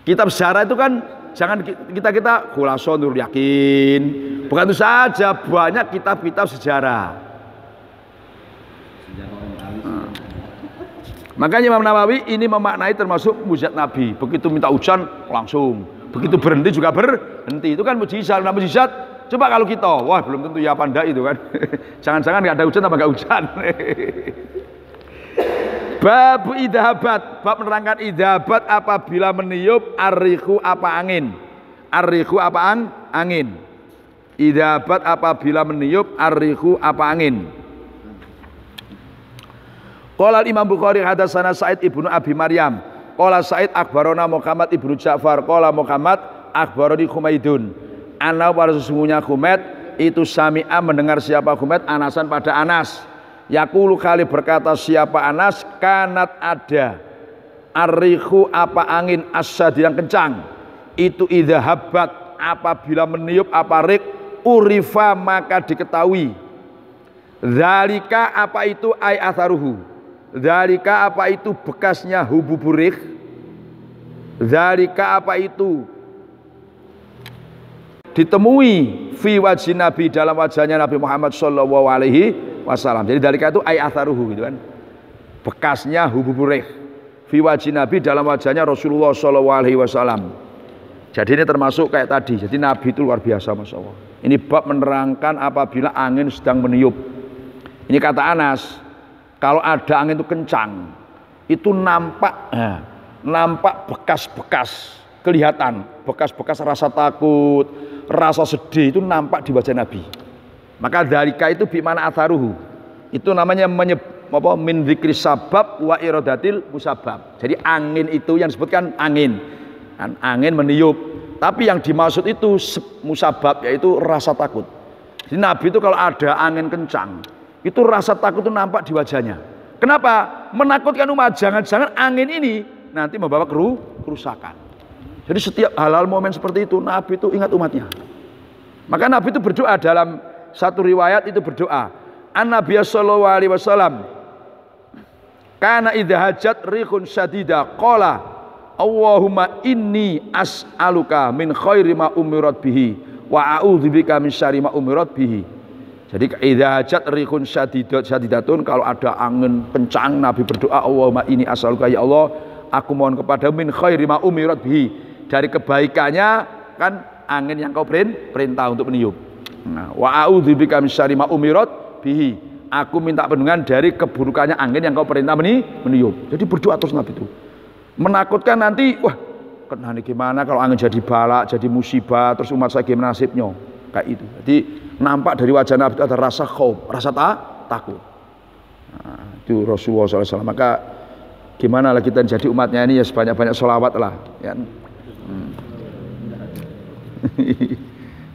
Kitab sejarah itu kan jangan kita kulaso nur yakin. Bukan itu saja, banyak kitab-kitab sejarah. Makanya Imam Nawawi ini memaknai termasuk mukjizat Nabi. Begitu minta hujan langsung, begitu berhenti juga berhenti. Itu kan mukjizat. Nah, mukjizat coba kalau kita, wah belum tentu ya panda itu kan. Jangan-jangan nggak ada hujan apa nggak hujan. Bab idhabat, bab menerangkan idhabat apabila meniup arrihu apa angin. Arrihu apa angin. Idhabat apabila meniup arrihu apa angin. Qala Imam Bukhari hadatsana Sa'id ibnu Abi Maryam. Qala Sa'id akhbarona Muhammad ibnu Ja'far. Qala Muhammad akhbaroni Humaidun. Ana pada sesungguhnya Humaid itu sami'a mendengar siapa Humaid Anasan pada Anas. Yaqulu kali berkata siapa Anas kanat ada arrihu apa angin asyad yang kencang. Itu idza habbat apabila meniup apa rik urifa maka diketahui. Zalika apa itu ay atharuhu. Zalika apa itu bekasnya hububurih. Zalika apa itu ditemui fi wajhi Nabi dalam wajahnya Nabi Muhammad sallallahu alaihi wasallam. Jadi zalika itu ay atharuhu gitu kan. Bekasnya hububurih fi wajhi Nabi dalam wajahnya Rasulullah sallallahu alaihi wasallam. Jadi ini termasuk kayak tadi. Jadi Nabi itu luar biasa, Masya Allah. Ini bab menerangkan apabila angin sedang meniup. Ini kata Anas, kalau ada angin itu kencang, itu nampak bekas-bekas, kelihatan bekas-bekas rasa takut, rasa sedih itu nampak di wajah Nabi. Maka dalika itu bimana atharuhu. Itu namanya min dzikri sabab wa iradatil musabab. Jadi angin itu yang disebutkan angin. Angin meniup. Tapi yang dimaksud itu musabab, yaitu rasa takut. Jadi Nabi itu kalau ada angin kencang, itu rasa takut itu nampak di wajahnya. Kenapa? Menakutkan umat. Jangan-jangan angin ini nanti membawa kerusakan. Jadi setiap hal-hal momen seperti itu Nabi itu ingat umatnya. Maka Nabi itu berdoa, dalam satu riwayat itu berdoa, An-Nabiy sallallahu alaihi wasallam kana idza hajat rihun syadida qala Allahumma inni as'aluka min khairi ma umirat bihi wa a'udzubika min syarri ma umirat bihi. Jadi idza hajat rihun syadidatun, kalau ada angin kencang Nabi berdoa, Allahumma inni as'aluka, ya Allah aku mohon kepada min khairi ma umirat bihi, dari kebaikannya kan angin yang kau perintah untuk meniup. Nah, wa a'udzubika min syarri ma umirat bihi, aku minta perlindungan dari keburukannya angin yang kau perintah meniup. Jadi berdoa terus Nabi itu. Menakutkan nanti, wah, kena gimana kalau angin jadi balak, jadi musibah, terus umat saya gimana nasibnya, kayak itu. Jadi nampak dari wajah Nabi itu ada rasa khauf, rasa takut. Nah, itu Rasulullah SAW. Maka gimana lah kita jadi umatnya ini, ya sebanyak-banyak sholawat lah, ya.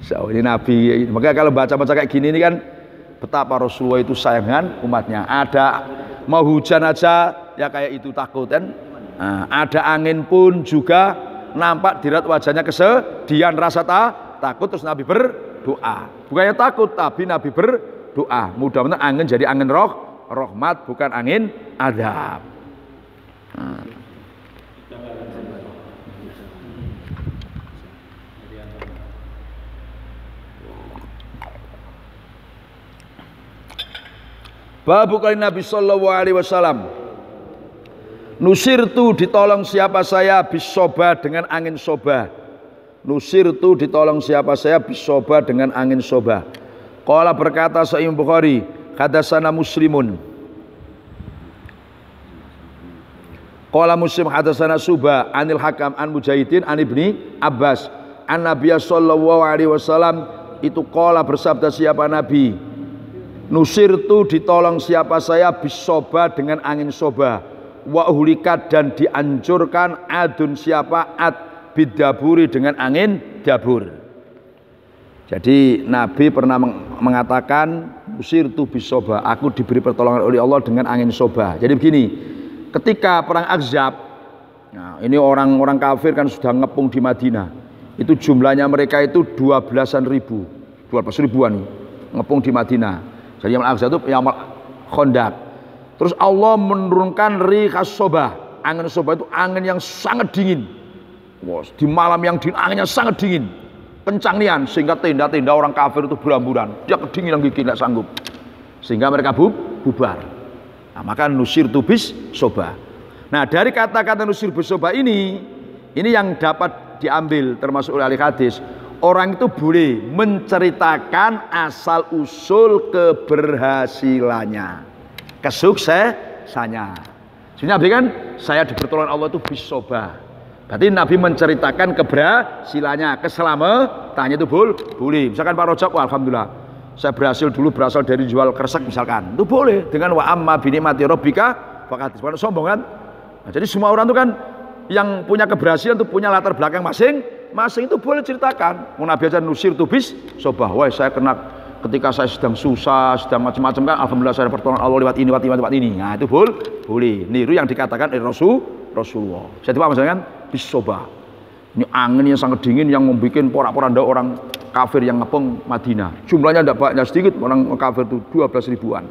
So, ini Nabi. Maka kalau baca-baca kayak gini ini kan betapa Rasulullah itu sayangan umatnya. Ada mau hujan aja ya kayak itu takut kan. Nah, ada angin pun juga nampak dirat wajahnya kesedihan, rasa takut, terus Nabi berdoa. Bukannya takut, tapi Nabi berdoa. Mudah-mudahan angin jadi angin rahmat, bukan angin adab. Nah. Babu kali Nabi sallallahu alaihi wasallam, nusirtu, ditolong siapa saya, bisoba, dengan angin soba. Nusirtu, ditolong siapa saya, bisoba, dengan angin soba. Qala, berkata Sahih Bukhari, hadatsana Muslimun. Qala Muslim hadatsana Suba anil Hakam an Mujahidin an Ibni Abbas an Nabiy sallallahu alaihi wasallam, itu qala, bersabda siapa Nabi, nusirtu, ditolong siapa saya, bisoba, dengan angin soba. Wa uhulikat, dan dihancurkan, adun siapa, ad bidaburi, dengan angin dabur. Jadi Nabi pernah mengatakan nusirtu bisoba, aku diberi pertolongan oleh Allah dengan angin soba. Jadi begini, ketika perang Ahzab, nah ini orang-orang kafir kan sudah ngepung di Madinah. Itu jumlahnya mereka itu 12 ribuan ngepung di Madinah. Jadi yang Ahzab itu yang Khandaq. Terus Allah menurunkan rihas soba. Angin soba itu angin yang sangat dingin. Wow, di malam yang dingin anginnya sangat dingin, kencang nian, sehingga tenda-tenda orang kafir itu berhamburan. Dia kedinginan gigi, tidak sanggup, sehingga mereka bubar. Nah, maka nusir tubis soba. Nah, dari kata-kata nusir tubis soba ini yang dapat diambil termasuk oleh ahli hadis. Orang itu boleh menceritakan asal usul keberhasilannya, kesuksesannya. Sebenarnya Nabi kan, saya dipertolongan Allah itu bisoba. Berarti Nabi menceritakan keberhasilannya, keselamatannya itu boleh. Misalkan Pak Rojak, alhamdulillah, saya berasal dari jual kresek misalkan, itu boleh. Dengan wa amma binikmati rabbika faqadis, bukan sombong kan. Nah, jadi semua orang itu kan yang punya keberhasilan itu punya latar belakang masing-masing, itu boleh ceritakan. Nabi aja nusir tubis sobah. Wah, saya kena ketika saya sedang susah, sedang macam-macam kan, alhamdulillah saya pertolongan Allah lewat ini. Nah, itu boleh. Niru yang dikatakan oleh Rasulullah. Saya coba misalkan bisoba. Ini angin yang sangat dingin yang membuat porak-poranda orang kafir yang ngepung Madinah. Jumlahnya tidak banyak, sedikit, orang kafir itu 12 ribuan.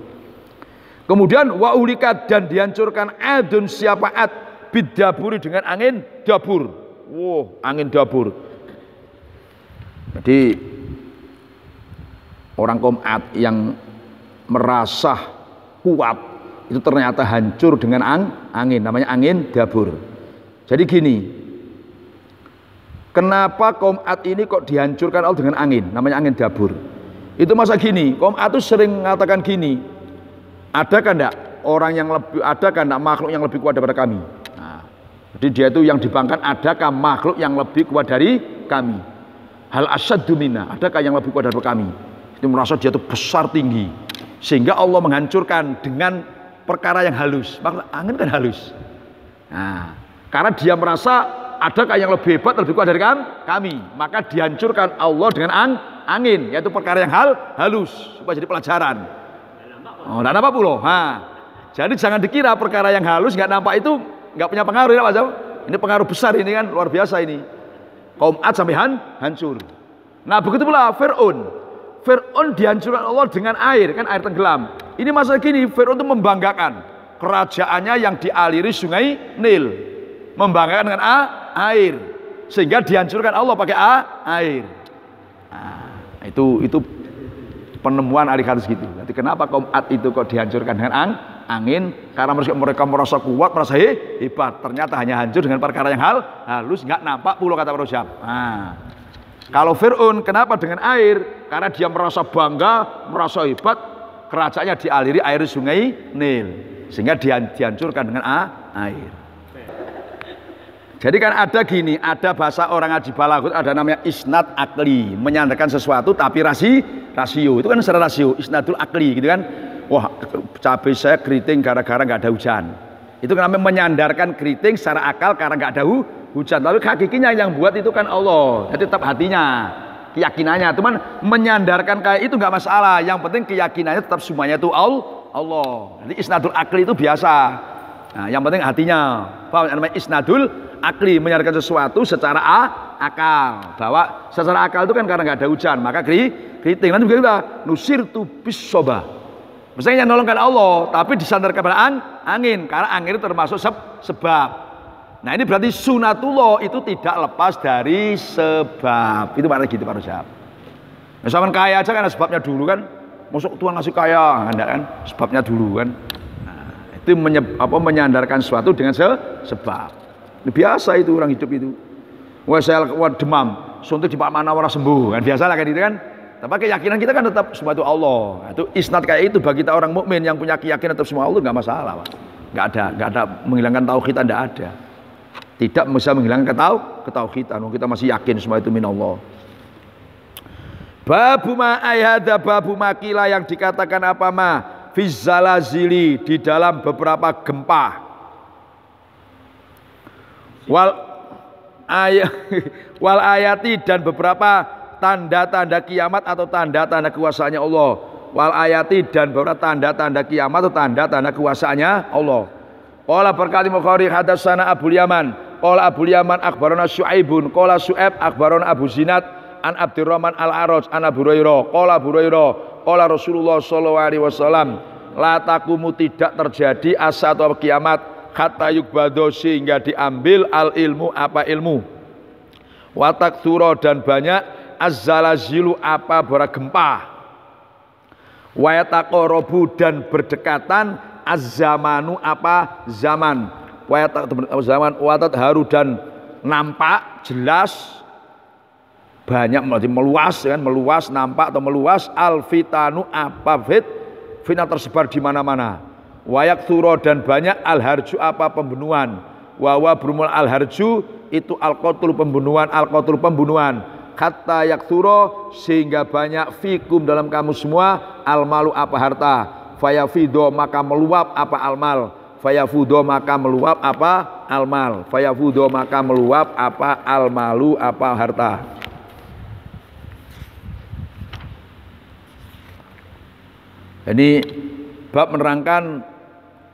Kemudian wa ulikat, dan dihancurkan adun siapa ad bidaburi, dengan angin dabur. Wow, angin dabur. Jadi orang kaum Ad yang merasa kuat itu ternyata hancur dengan angin, namanya angin dabur. Jadi gini, Kenapa kaum Ad ini kok dihancurkan Allah dengan angin? Namanya angin dabur. Itu masa gini, kaum Ad itu sering mengatakan gini, adakah enggak orang yang lebih, adakah enggak makhluk yang lebih kuat daripada kami? Nah, jadi dia itu yang dibangkan, adakah makhluk yang lebih kuat dari kami? Hal asyaddu minna, adakah yang lebih kuat daripada kami? Itu merasa dia itu besar tinggi, sehingga Allah menghancurkan dengan perkara yang halus. Maksud angin kan halus. Nah, karena dia merasa adakah yang lebih hebat, lebih kuat dari kami, maka dihancurkan Allah dengan angin, yaitu perkara yang halus, supaya jadi pelajaran. Oh, tidak nampak pulau. Jadi jangan dikira perkara yang halus nggak nampak itu nggak punya pengaruh ya Pak Jam. Ini pengaruh besar ini kan, luar biasa ini. Kaum Ad sampai hancur. Nah begitu pula Fir'aun. Fir'aun dihancurkan Allah dengan air, kan air tenggelam. Ini masalah gini, Fir'aun itu membanggakan kerajaannya yang dialiri sungai Nil, membanggakan dengan air, sehingga dihancurkan Allah pakai air. Nah, itu penemuan ahli hadis gitu. Jadi kenapa kaum Ad itu kok dihancurkan dengan angin? Karena mereka merasa kuat, merasa hebat. Ternyata hanya hancur dengan perkara yang halus, nggak nampak pulau kata Rasul. Nah, kalau Fir'aun kenapa dengan air? Karena dia merasa bangga, merasa hebat, kerajaannya dialiri air sungai Nil, sehingga dihancurkan dengan air. Jadi kan ada gini, ada bahasa orang ngaji balaghah, ada namanya isnad akli, menyandarkan sesuatu tapi rasio. Itu kan secara rasio, isnadul akli gitu kan. Wah, cabai saya keriting gara-gara nggak ada hujan. Itu kan namanya menyandarkan keriting secara akal karena nggak ada hujan. Tapi hakikinya yang buat itu kan Allah. Jadi tetap hatinya, keyakinannya. Cuman menyandarkan kayak itu nggak masalah. Yang penting keyakinannya tetap semuanya itu Allah. Jadi isnadul akli itu biasa. Nah, yang penting hatinya. Paham namanya isnadul akli, menyandarkan sesuatu secara akal. Bahwa secara akal itu kan karena nggak ada hujan, maka keriting. Nanti begitu nusirtu bisoba. Misalnya yang nolongkan Allah, tapi disandarkan pada angin, karena angin itu termasuk sebab. Nah ini berarti sunatullah itu tidak lepas dari sebab. Itu maknanya gitu Pak Rujab. Misalkan kaya aja kan ada sebabnya dulu kan. Masuk Tuhan ngasih kaya, enggak kan? Sebabnya dulu kan. Nah, itu menyandarkan sesuatu dengan sebab. Ini biasa itu orang hidup itu. Wah saya demam, suntik di Pak Manawara sembuh, kan biasa lah kan itu kan. Tapi keyakinan kita kan tetap semua itu Allah. Itu isnad kayak itu bagi kita orang mukmin yang punya keyakinan tetap semua Allah nggak masalah, Pak. Nggak ada menghilangkan tauhid, tidak ada. Tidak bisa menghilangkan ketauhidan. Kita masih yakin semua itu min Allah. Babu ma ayhada babu makila yang dikatakan apa ma fizzalazili di dalam beberapa gempa. Wal ayati dan beberapa tanda-tanda kiamat atau tanda-tanda kuasaannya Allah. Wal ayati dan beberapa tanda-tanda kiamat atau tanda-tanda kuasaannya Allah. Qala berkali Bukhari hadatsana Abul Yaman. Qala Abul Yaman akhbarana Syu'aibun. Qala Syu'aib akhbarana Abu Zinad an Abdurrahman al-A'raj an Abu Hurairah. Qala Abu Hurairah qala Rasulullah sallallahu alaihi wasallam la taqumu tidak terjadi asa atau kiamat hatta yukbado sehingga diambil al ilmu apa ilmu. Wa taktsura dan banyak az-zalazilu apa bara gempa. Wa yataqarabu dan berdekatan az-zamanu apa zaman. Wa zaman wa tadharu dan nampak jelas banyak meluas kan, meluas nampak atau meluas al-fitanu apa fitnah tersebar di mana-mana. Wa yaktsura dan banyak al-harju apa pembunuhan. Wa brumul al-harju itu al-qatl pembunuhan, al-qatl pembunuhan. Hatta yaktsura sehingga banyak fikum dalam kamu semua al-malu apa harta. Fayafido maka meluap apa al-mal. Fayafudo maka meluap apa al-mal. Fayafudo maka meluap apa al-malu apa harta. Ini bab menerangkan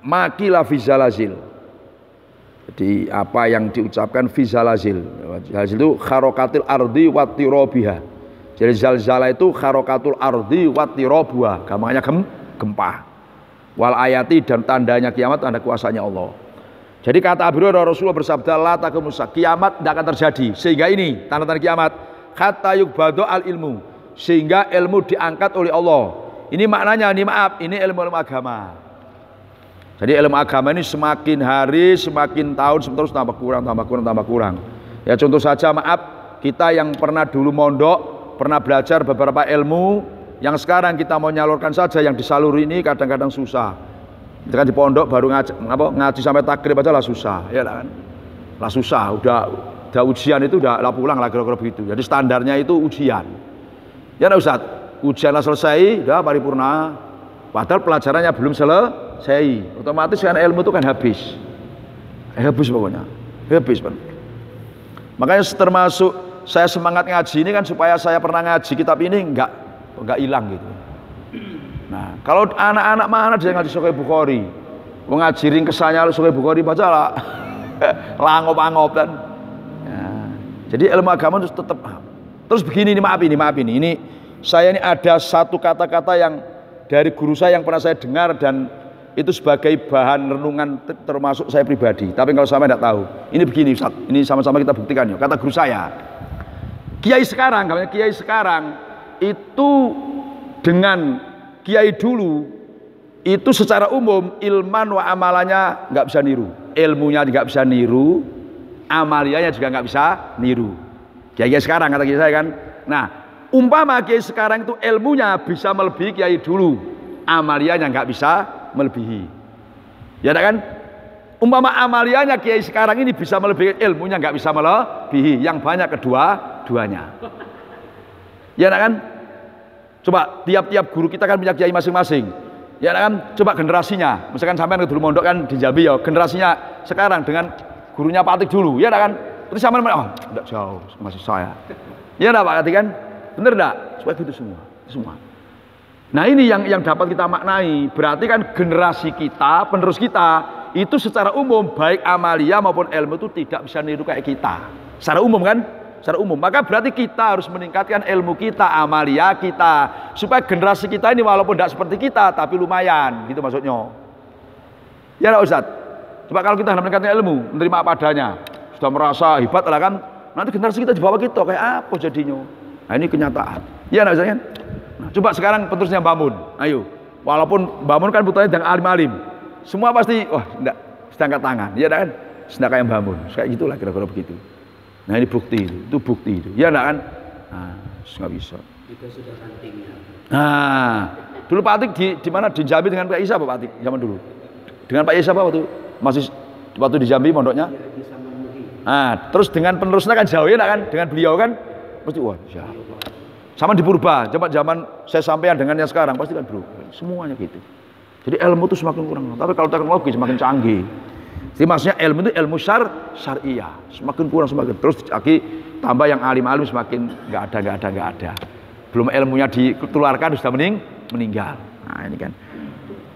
makilah fizalazil. Jadi apa yang diucapkan fizalazil. Zalzal itu kharokatil ardi wattirobiha. Jadi zalzala itu kharokatul ardi wattirobuha. Gampangnya gempa. Wal ayati dan tandanya kiamat, tanda kuasanya Allah. Jadi kata Abu Hurairah Rasulullah bersabda la taqumus kiamat tidak akan terjadi. Sehingga ini tanda-tanda kiamat hatta yukbado al ilmu. Sehingga ilmu diangkat oleh Allah. Ini maknanya, ini maaf, ini ilmu agama. Jadi ilmu agama ini semakin hari, semakin tahun, terus tambah kurang. Ya contoh saja maaf, kita yang pernah dulu mondok, pernah belajar beberapa ilmu, yang sekarang kita mau nyalurkan saja, yang disaluri ini kadang-kadang susah. Kita kan di pondok baru ngaji sampai takrib aja lah susah, ya kan? Lah susah, udah ujian itu udah lah pulang lah kira-kira begitu. Jadi standarnya itu ujian. Ya nah Ustaz, ujianlah selesai, udah paripurna. Padahal pelajarannya belum selesai. Otomatis kan ilmu itu kan habis. Habis pokoknya. Habis, Pak. Makanya termasuk saya semangat ngaji ini kan supaya saya pernah ngaji kitab ini enggak hilang gitu. Nah, kalau anak-anak mana dia ngaji Sahih Bukhari, mau ngaji ringkesannya Sahih Bukhari baca lah, langop-angop dan. Ya, jadi ilmu agama itu tetap. Terus begini, maaf ini saya ini ada satu kata-kata yang dari guru saya yang pernah saya dengar dan itu sebagai bahan renungan termasuk saya pribadi. Tapi kalau sama tidak tahu, ini begini Ustaz, ini sama-sama kita buktikan yuk. Kata guru saya, kiai sekarang itu dengan kiai dulu itu secara umum ilman wa amalannya nggak bisa niru, ilmunya nggak bisa niru, amalianya juga nggak bisa niru. Kiai sekarang kata kiai saya kan. Nah, umpama kiai sekarang itu ilmunya bisa melebihi kiai dulu, amalianya nggak bisa melebihi. Ya kan? Umpama amalianya kiai sekarang ini bisa melebihi, ilmunya nggak bisa melebihi. Yang banyak kedua-duanya. Ya kan? Coba tiap-tiap guru kita kan punya kiai masing-masing. Ya kan? Coba generasinya, misalkan sampean dulu mondok kan di Jambi ya, generasinya sekarang dengan gurunya Pak Atik dulu, ya kan? Terus sampean enggak jauh masih saya. Ya enggak Pak Atik kan? Bener enggak? Supaya gitu semua. Nah, ini yang dapat kita maknai. Berarti kan generasi kita, penerus kita itu secara umum baik amalia maupun ilmu itu tidak bisa niru kayak kita. Secara umum kan? Secara umum, maka berarti kita harus meningkatkan ilmu kita, amalia kita, supaya generasi kita ini walaupun tidak seperti kita, tapi lumayan, gitu maksudnya. Ya enggak Ustaz? Coba kalau kita meningkatkan ilmu, menerima apa adanya, sudah merasa hebat lah kan, nanti generasi kita di bawah kita kayak apa jadinya? Nah ini kenyataan. Ya enggak Ustaz kan? Nah, coba sekarang penerusnya Mbak Mun, ayo. Walaupun Mbak Mun kan putranya dengan alim-alim, semua pasti, wah enggak, sedang angkat tangan, ya kan? Sedang kayak Mbak Mun, kayak gitulah kira-kira begitu. Nah ini bukti itu bukti itu. Ya enggak kan? Nah, nggak bisa. Itu sudah rantingnya. Nah, dulu Pak Atik di mana di Jambi dengan Pak Isa Pak Atik zaman dulu. Dengan Pak Isa apa waktu masih waktu di Jambi mondoknya? Nah, terus dengan penerusnya kan jauh ya kan? Dengan beliau kan pasti wah, ya. Sama di Purba, coba zaman saya sampean dengan yang sekarang pasti kan bro. Semuanya gitu. Jadi ilmu itu semakin kurang, tapi kalau teknologi semakin canggih. Jadi maksudnya ilmu itu ilmu syariah, semakin kurang semakin terus lagi tambah yang alim-alim semakin nggak ada. Belum ilmunya dikeluarkan sudah meninggal. Nah ini kan.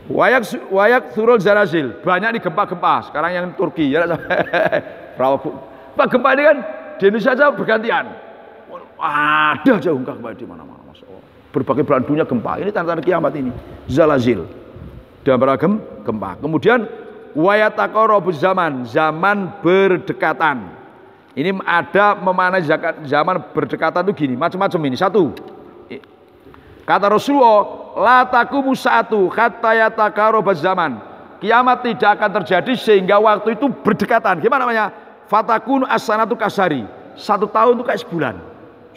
Wayak surul zarazil, banyak di gempa-gempa. Sekarang yang Turki ya. Pak gempa ini kan di Indonesia saja bergantian. Ada aja gempa di mana-mana. Masya Allah. Berbagai belahan dunia gempa. Ini tanda-tanda kiamat ini. Zalazil dan beragam gempa. Kemudian wayataqarrabuz zaman berdekatan. Ini ada memanai zaman berdekatan itu gini, macam-macam ini. Satu, kata Rasulullah, la taqumu sa'atu hatta yataqarrabuz zaman. Kiamat tidak akan terjadi sehingga waktu itu berdekatan. Gimana namanya? Fatakun as-sanatu kasari. 1 tahun itu kayak sebulan.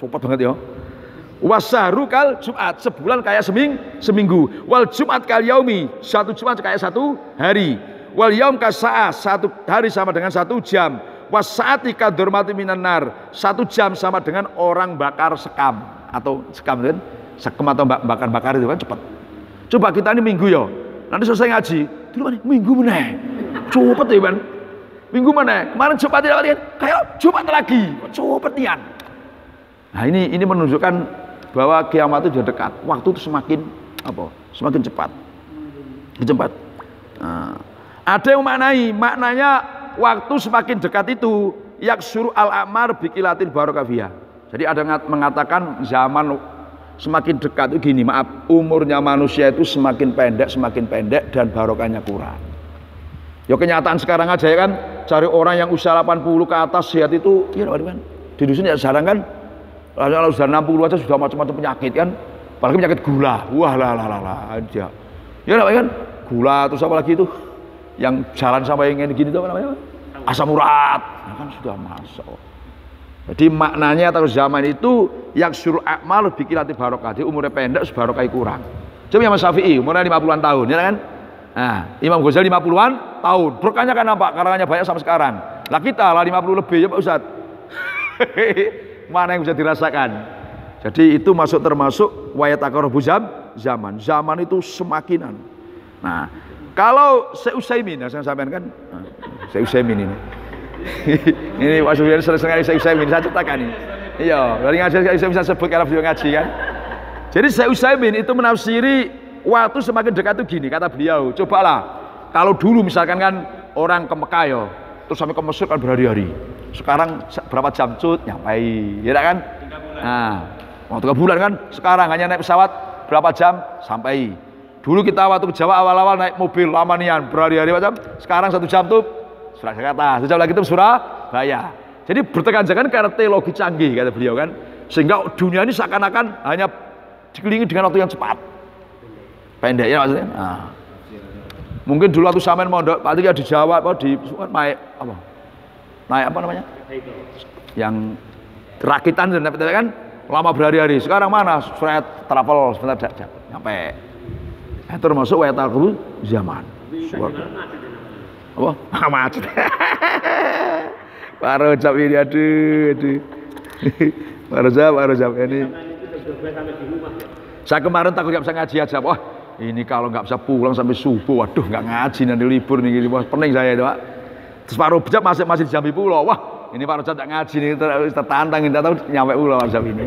Cepat banget ya. Wasahru kal Jumat, sebulan kayak seminggu. Wal Jumat kal yaumi, 1 Jumat kayak 1 hari. Wal yaum kasa'ah, 1 hari sama dengan 1 jam. Wasaati kadurmati minan nar, 1 jam sama dengan orang bakar sekam. Atau sekam kan? Sekam atau bakar-bakar itu kan cepat. Coba kita ini minggu ya, nanti selesai ngaji dulu mana? Minggu mana? Cepet ya kan? Minggu mana? Kemarin Jumat tidak latihan, kayak Jumat lagi, cepet nian. Nah ini menunjukkan bahwa kiamat itu sudah dekat. Waktu itu semakin cepat. Nah, ada yang maknanya waktu semakin dekat itu yaksuru al-a'mar biqilatil barakah. Jadi ada yang mengatakan zaman semakin dekat itu gini, maaf, umurnya manusia itu semakin pendek dan barokahnya kurang. Ya kenyataan sekarang aja ya kan, cari orang yang usia 80 ke atas sehat itu ya kan. Di dusun ya jarang kan. Kalau sudah 60 aja sudah macam-macam penyakit kan. Apalagi penyakit gula. Wah lah aja. Ya kan? Gula terus apa lagi itu? Yang jalan sampai yang gini itu apa namanya? Asam urat. Nah, kan sudah masuk. Jadi maknanya atau zaman itu yaksurul a'mal bikilati barokah. Jadi umurnya pendek, barokah kurang. Coba Imam Syafi'i umurnya 50-an tahun, ya kan? Nah, Imam Ghazali 50-an tahun. Berkahnya kan nampak, karangannya banyak sampai sekarang. Lah kita lah 50 lebih ya Pak Ustadz. Mana yang bisa dirasakan? Jadi itu termasuk wayataqarrabu zaman. Zaman itu semakinan. Nah, kalau Syekh Utsaimin, saya sampaikan kan, Syekh Utsaimin ini. Ini Pak Sufyan sering-sering Syekh Utsaimin saya ceritakan ini. Iya, dari ngaji Syekh Utsaimin saya sebut karena beliau ngaji kan. Jadi Syekh Utsaimin itu menafsiri waktu semakin dekat itu gini, kata beliau, cobalah kalau dulu misalkan kan orang ke Mekah ya, terus sampai ke Mesir kan berhari-hari. Sekarang berapa jam cut nyampai, ya kan? 3 bulan. Nah, waktu 3 bulan kan, sekarang hanya naik pesawat berapa jam sampai. Dulu kita waktu ke Jawa awal-awal naik mobil lama nian berhari-hari macam, sekarang 1 jam tuh Surakarta, 1 jam lagi itu Surabaya. Jadi bertekan-tekan karena teknologi canggih kata beliau kan, sehingga dunia ini seakan-akan hanya dikelilingi dengan waktu yang cepat, pendek ya maksudnya. Nah, mungkin dulu waktu sampean mondok, Pak Tika di Jawa, di naik apa? Naik apa namanya? Yang rakitan kan lama berhari-hari. Sekarang mana? Surat travel sebentar nyampe. Termasuk wayataqarrabu zaman. Apa? Macet. Pak Rojab ini aduh. Pak Rojab ini. Saya kemarin takut nggak bisa ngaji aja. Wah, ini kalau nggak bisa pulang sampai subuh, waduh nggak ngaji nanti libur nih. Wah, pening saya itu Pak. Terus Pak Rojab masih di Jambi Pulau. Wah, ini Pak Rojab nggak ngaji nih, tertantang kita tahu nyampe Pulau Rojab ini.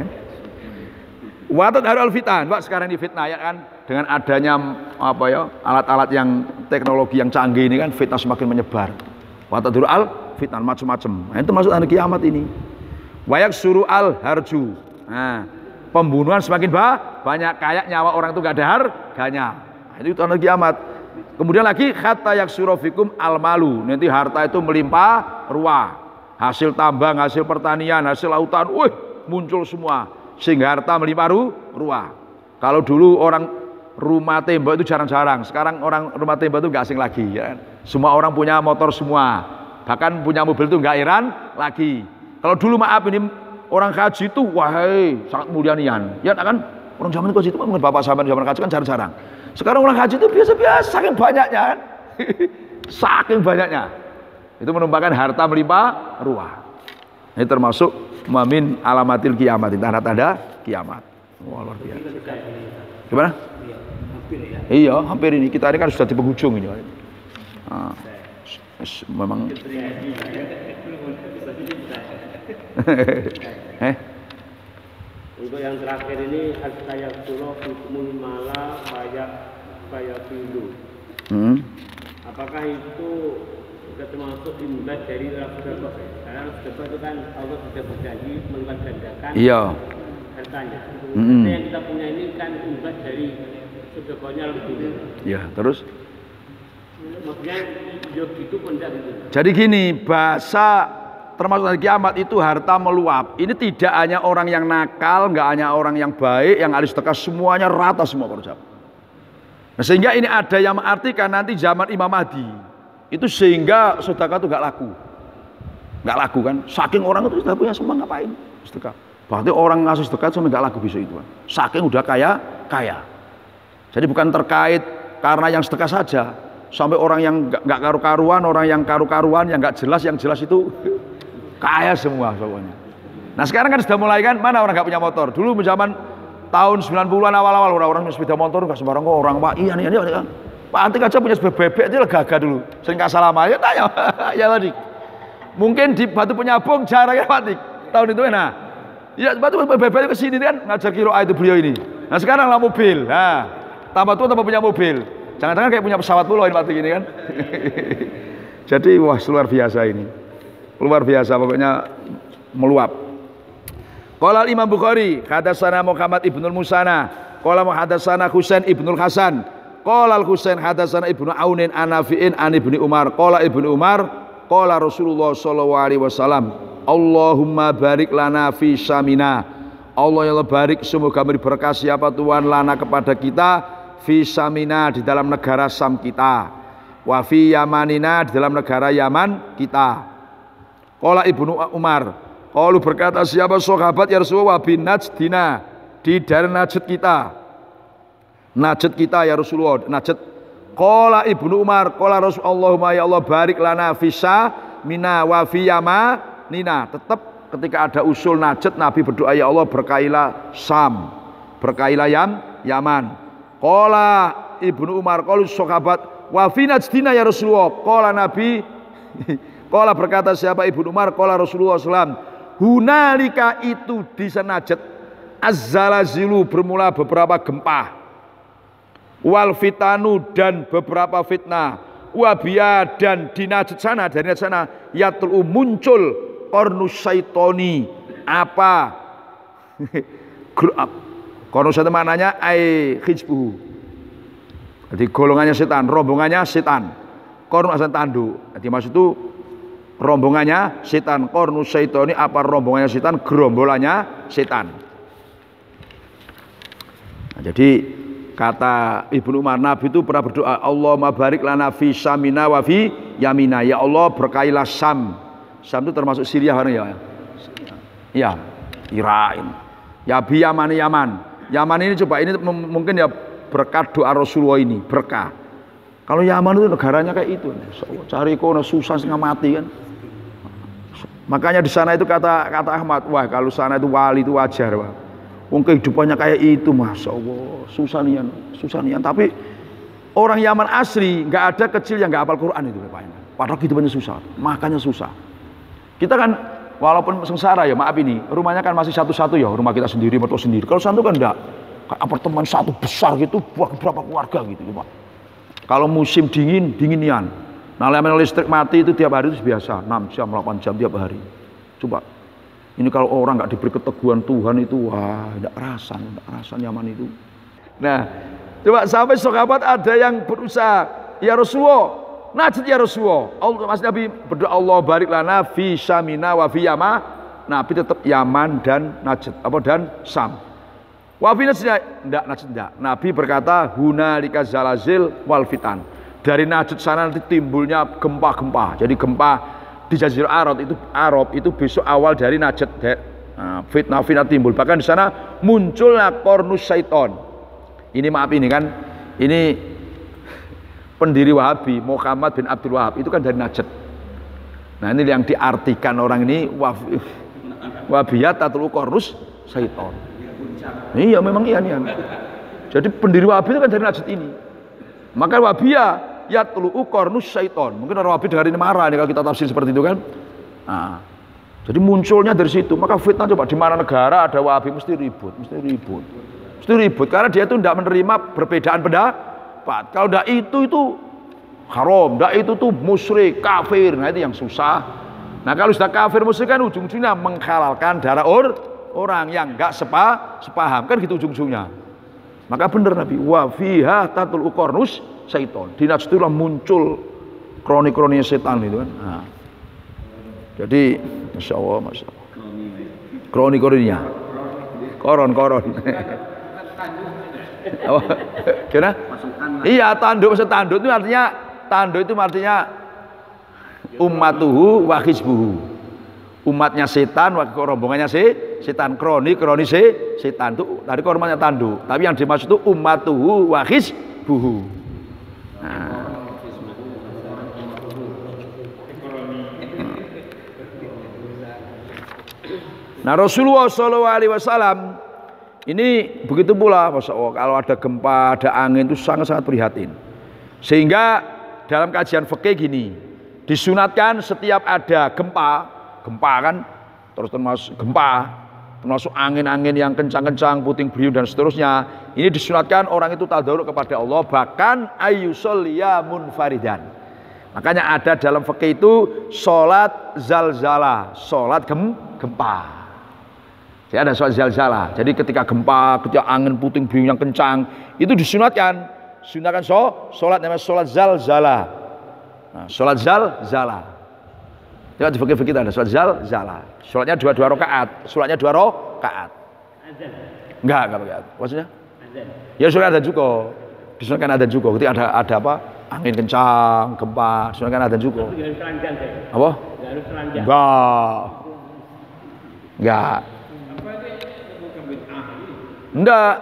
Watat harul fitan, Pak sekarang di fitnah ya kan, dengan adanya apa ya alat-alat yang teknologi yang canggih ini kan fitnah semakin menyebar. Watat harul fitan macam-macam. Nah, itu masuk hari kiamat ini. Wayak suruh al harju. Nah, pembunuhan semakin banyak, kayak nyawa orang itu gak ada harganya. Nah, itu hari kiamat. Kemudian lagi kata yak surofikum al malu. Nanti harta itu melimpah ruah. Hasil tambang, hasil pertanian, hasil lautan, muncul semua. Sehingga harta melimpah ruah. Kalau dulu orang rumah tembok itu jarang-jarang, sekarang orang rumah tembok itu nggak asing lagi ya. Semua orang punya motor semua, bahkan punya mobil itu nggak heran lagi. Kalau dulu maaf ini orang haji itu wahai sangat mulia nian ya kan, orang zaman itu bapak sahabat zaman haji kan jarang-jarang. Sekarang orang haji itu biasa-biasa, saking banyaknya kan. Saking banyaknya itu menumpahkan harta melimpah ruah. Ini termasuk mamin alamatil kiamat, tanda-tanda kiamat. Wah, luar biasa. Gimana? Iya, hampir ini. Kita ini kan sudah di penghujung ini. Nah, memang. Untuk yang terakhir ini kayak surah hukumul mala kayak pindu. Apakah itu sudah termasuk imbas dari sedekah? Karena sedekah itu kan Allah sudah berjanji melipat gandakan hartanya. Yang kita punya ini kan imbas dari sedekahnya lebih. Ya, terus? Maksudnya ya gitu pun enggak gitu. Jadi gini, bahasa termasuk hari kiamat itu harta meluap. Ini tidak hanya orang yang nakal, nggak hanya orang yang baik, yang ahli sedekah, semuanya rata semua korban. Nah, sehingga ini ada yang mengartikan nanti zaman Imam Mahdi itu sehingga sedekah itu nggak laku kan? Saking orang itu sudah punya semua ngapain sedekah. Berarti orang ngasih sedekah sampai nggak laku besok itu kan? Saking udah kaya. Jadi bukan terkait karena yang sedekah saja, sampai orang yang nggak karu-karuan, orang yang karu-karuan, yang nggak jelas, yang jelas itu kaya semua pokoknya. Nah sekarang kan sudah mulai kan, mana orang nggak punya motor? Dulu zaman tahun 90-an awal-awal orang sepeda motor nggak sembarang orang Pak. Iya kan. Pak Antik aja punya bebek dia lega dulu. Sering kasih lama ya tanya. Ya tadi. Mungkin di Batu Penyambung jaraknya Pak Antik. Tahun itu nah. Ya Batu bebek ke sini kan ngajak kiroa itu beliau ini. Nah sekarang lah mobil. Nah, tambah tua tambah punya mobil. Jangan-jangan kayak punya pesawat pula ini Pak Antik ini kan. Jadi wah luar biasa ini. Luar biasa pokoknya meluap. Qala Imam Bukhari, hadatsana Muhammad ibnul Musana, qala hadatsana Husain ibnul Hasan, qala Husain hadatsana Ibnu Aunin an Nafi'in an Ibnu Umar, qala Ibnu Umar, qala Rasulullah sallallahu alaihi wasallam, Allahumma barik lana fi samina. Allah ya Allah barik semoga beri berkah siapa Tuhan lana kepada kita fi samina di dalam negara Sam kita, wa fi yamanina di dalam negara Yaman kita. Qala Ibnu Umar, Qalu berkata siapa sahabat ya Rasulullah bin Najdina di daerah Najd kita ya Rasulullah. Najd. Qala Ibnu Umar qala Rasulullah ya Allah barik lana fisa mina wa fi yamanina. Tetap ketika ada usul Najd Nabi berdoa ya Allah berkailah Sam, berkailah Yaman. Qala Ibnu Umar qalu sahabat wa fi Najdina ya Rasulullah. Qala Nabi qala berkata siapa Ibnu Umar qala Rasulullah sallam hunalika itu di sana Najd az-zalazilu bermula beberapa gempa wal fitanu dan beberapa fitnah wabia dan di Najd sana dari Najd sana yatul muncul kornus syaitoni apa kornus syaitoni maknanya ai hizbuhu jadi golongannya setan rombongannya setan kornus asan tanduk jadi maksud itu rombongannya setan kornus syaitoni apa rombongannya setan gerombolannya setan nah, jadi kata Ibnu Umar Nabi itu pernah berdoa Allahumma barik lana fi samina wa fi yamina ya Allah berkailah Sam itu termasuk Syria kan ya ya Irain ya bi Yaman ini coba ini mungkin ya berkat doa Rasulullah ini berkah kalau Yaman itu negaranya kayak itu cari kono susah setengah mati kan makanya di sana itu kata Ahmad wah kalau sana itu wali itu wajar wah. Kehidupannya kayak itu, masya Allah, susah nian. Tapi orang Yaman asli nggak ada kecil yang nggak hafal Quran itu, padahal kehidupannya susah, makannya susah. Kita kan walaupun sengsara ya, maaf ini, rumahnya kan masih satu-satu ya, rumah kita sendiri, mertua sendiri. Kalau sana kan enggak, apartemen satu besar gitu, buat beberapa keluarga gitu, Pak. Kalau musim dinginian, nah listrik mati itu tiap hari itu biasa, 6 jam, 8 jam tiap hari. Coba. Ini kalau orang nggak diberi keteguhan Tuhan itu, wah, tidak rasan nyaman itu. Nah, coba sampai sahabat ada yang berusaha, ya Rasulullah, Najd ya Rasulullah. Mas Nabi berdoa Allah barik lana fi Samina wa fi Yama. Nabi tetap Yaman dan Najd, dan Sam. Wa fi Najd enggak. Nabi berkata hunalika zalazil wal fitan. Dari Najd sana nanti timbulnya gempa-gempa. Jadi gempa di Jazirah Arab itu besok awal dari Najd fitnah timbul bahkan di sana munculnya kornus syaiton ini maaf ini kan ini pendiri Wahabi Muhammad bin Abdul Wahab itu kan dari Najd nah ini yang diartikan orang ini Wahabiyat atau kornus syaiton iya memang iya nih jadi pendiri Wahabi itu kan dari Najd ini maka Wahabiyah yatlu kornus syaiton. Mungkin orang Wahabi dengar ini marah nih kalau kita tafsir seperti itu kan. Nah, jadi munculnya dari situ. Maka fitnah coba di mana negara ada Wahabi mesti ribut karena dia itu tidak menerima perbedaan pendapat. Kalau tidak itu haram, tidak itu tuh musyrik, kafir. Nah itu yang susah. Nah kalau sudah kafir musyrik kan ujung-ujungnya menghalalkan darah orang yang enggak sepaham kan gitu ujung-ujungnya. Maka benar Nabi wa fiha tatul kornus syaiton. Di Najd itulah muncul kroni-kroninya setan itu kan. Nah. Jadi masya Allah. Kroni-kroninya. Koron. Oh, kira? Iya tanduk itu artinya ummatuhu wa hizbuhu. Umatnya setan, rombongannya setan kroni setan itu tadi korbannya tanduk. Tapi yang dimaksud itu ummatuhu wa hizbuhu. Nah Rasulullah SAW ini begitu pula, Masya Allah, kalau ada gempa, ada angin itu sangat-sangat prihatin. Sehingga dalam kajian fikih gini, disunatkan setiap ada gempa kan, terus termasuk angin-angin yang kencang-kencang, puting beliung dan seterusnya. Ini disunatkan orang itu tadarruk kepada Allah, bahkan ayyusolliya munfaridan. Makanya ada dalam fikih itu sholat zalzalah, sholat gempa. Jadi ada sholat zalzalah. Jadi ketika gempa, ketika angin puting beliung yang kencang, itu disunatkan sholat namanya sholat zalzalah. Nah, sholat zalzalah. Jadi di fikih kita ada sholat zalzalah. Sholatnya dua rakaat. Enggak pakai. Maksudnya? Ya sholat ada juga. Disunatkan ada juga. Ketika ada apa? Angin kencang, gempa, disunatkan ada juga. Apa? Enggak. Enggak. Enggak.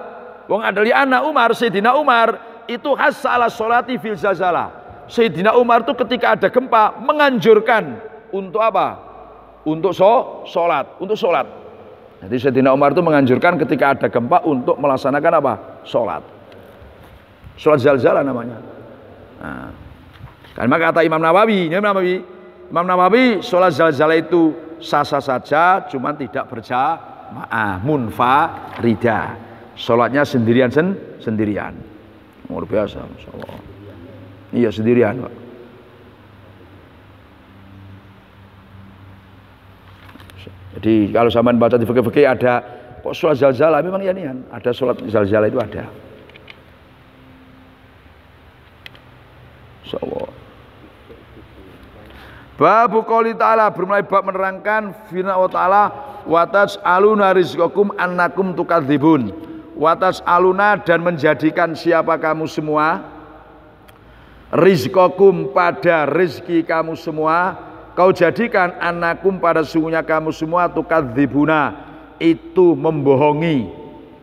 Wong adali anak Umar, Sayyidina Umar itu hasala sholati fil zalzalah. Sayyidina Umar itu ketika ada gempa menganjurkan untuk apa? Untuk sholat, untuk sholat. Jadi Sayyidina Umar itu menganjurkan ketika ada gempa untuk melaksanakan apa? Sholat. Sholat zalzalah namanya. Nah, karena kata Imam Nawawi, sholat zalzalah itu sah-sah saja, cuman tidak berjamaah, munfarida. Sholatnya sendirian. Luar biasa, Masya Allah. Iya sendirian, Pak. Jadi kalau zaman baca di fikih ada kok sholat zalzalah, memang ya nih, ada sholat zalzalah itu ada. Masya Allah. Babu qouli ta'ala, bermulai bab menerangkan firman Allah Ta'ala, wa tas'aluna rizqakum annakum tukadzibun. Wa tas'aluna, dan menjadikan siapa kamu semua, rizqakum pada rezeki kamu semua, kau jadikan annakum pada sungguhnya kamu semua, tukadzibuna, itu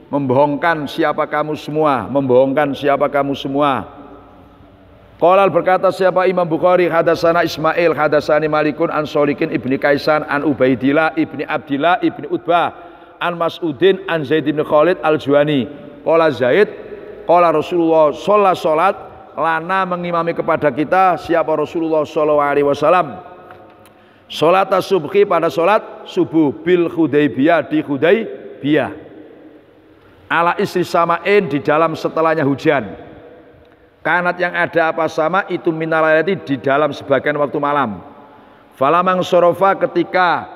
membohongkan siapa kamu semua, membohongkan siapa kamu semua. Qolal, berkata siapa Imam Bukhari, hadasana Ismail, hadasani Malikun an Sholikin ibni Kaisan an Ubaidillah ibni Abdillah ibni Utbah an Mas'udin an Zaid ibn Khalid al-Juhani. Qala Zaid, qala Rasulullah sholat lana, mengimami kepada kita siapa Rasulullah sallallahu alaihi wasallam, sholat subhi, pada sholat subuh, bil Hudaybiyah, di Hudaybiyah, ala istri samain, di dalam setelahnya hujan. Kanat, yang ada apa sama itu minalayati, di dalam sebagian waktu malam. Falamang sorofa, ketika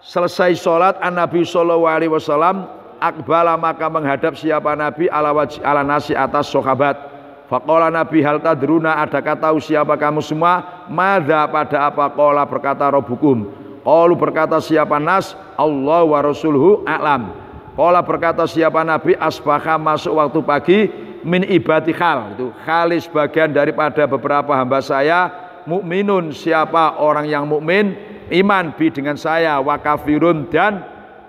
selesai sholat an Nabi sallallahu alaihi wasallam, akbala, maka menghadap siapa Nabi ala nasi, atas sahabat. Faqala Nabi, hal tadruna, adakah tahu siapa kamu semua, madza, pada apa, qala, berkata Rabbukum, qalu, berkata siapa nas, Allah wa rasuluhu a'lam. Qala, berkata siapa Nabi, asbaha, masuk waktu pagi, min ibadi khal, itu khalis bagian daripada beberapa hamba saya, mukminun, siapa orang yang mukmin, iman bi, dengan saya, wa kafirun, dan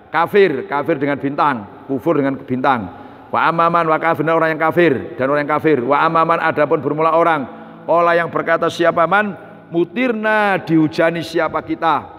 kafir dengan bintang, kufur dengan bintang, wa amaman, wa kafir, orang yang kafir dan orang yang kafir, wa amaman, adapun bermula orang, olah yang berkata siapa man, mutirna, dihujani siapa kita,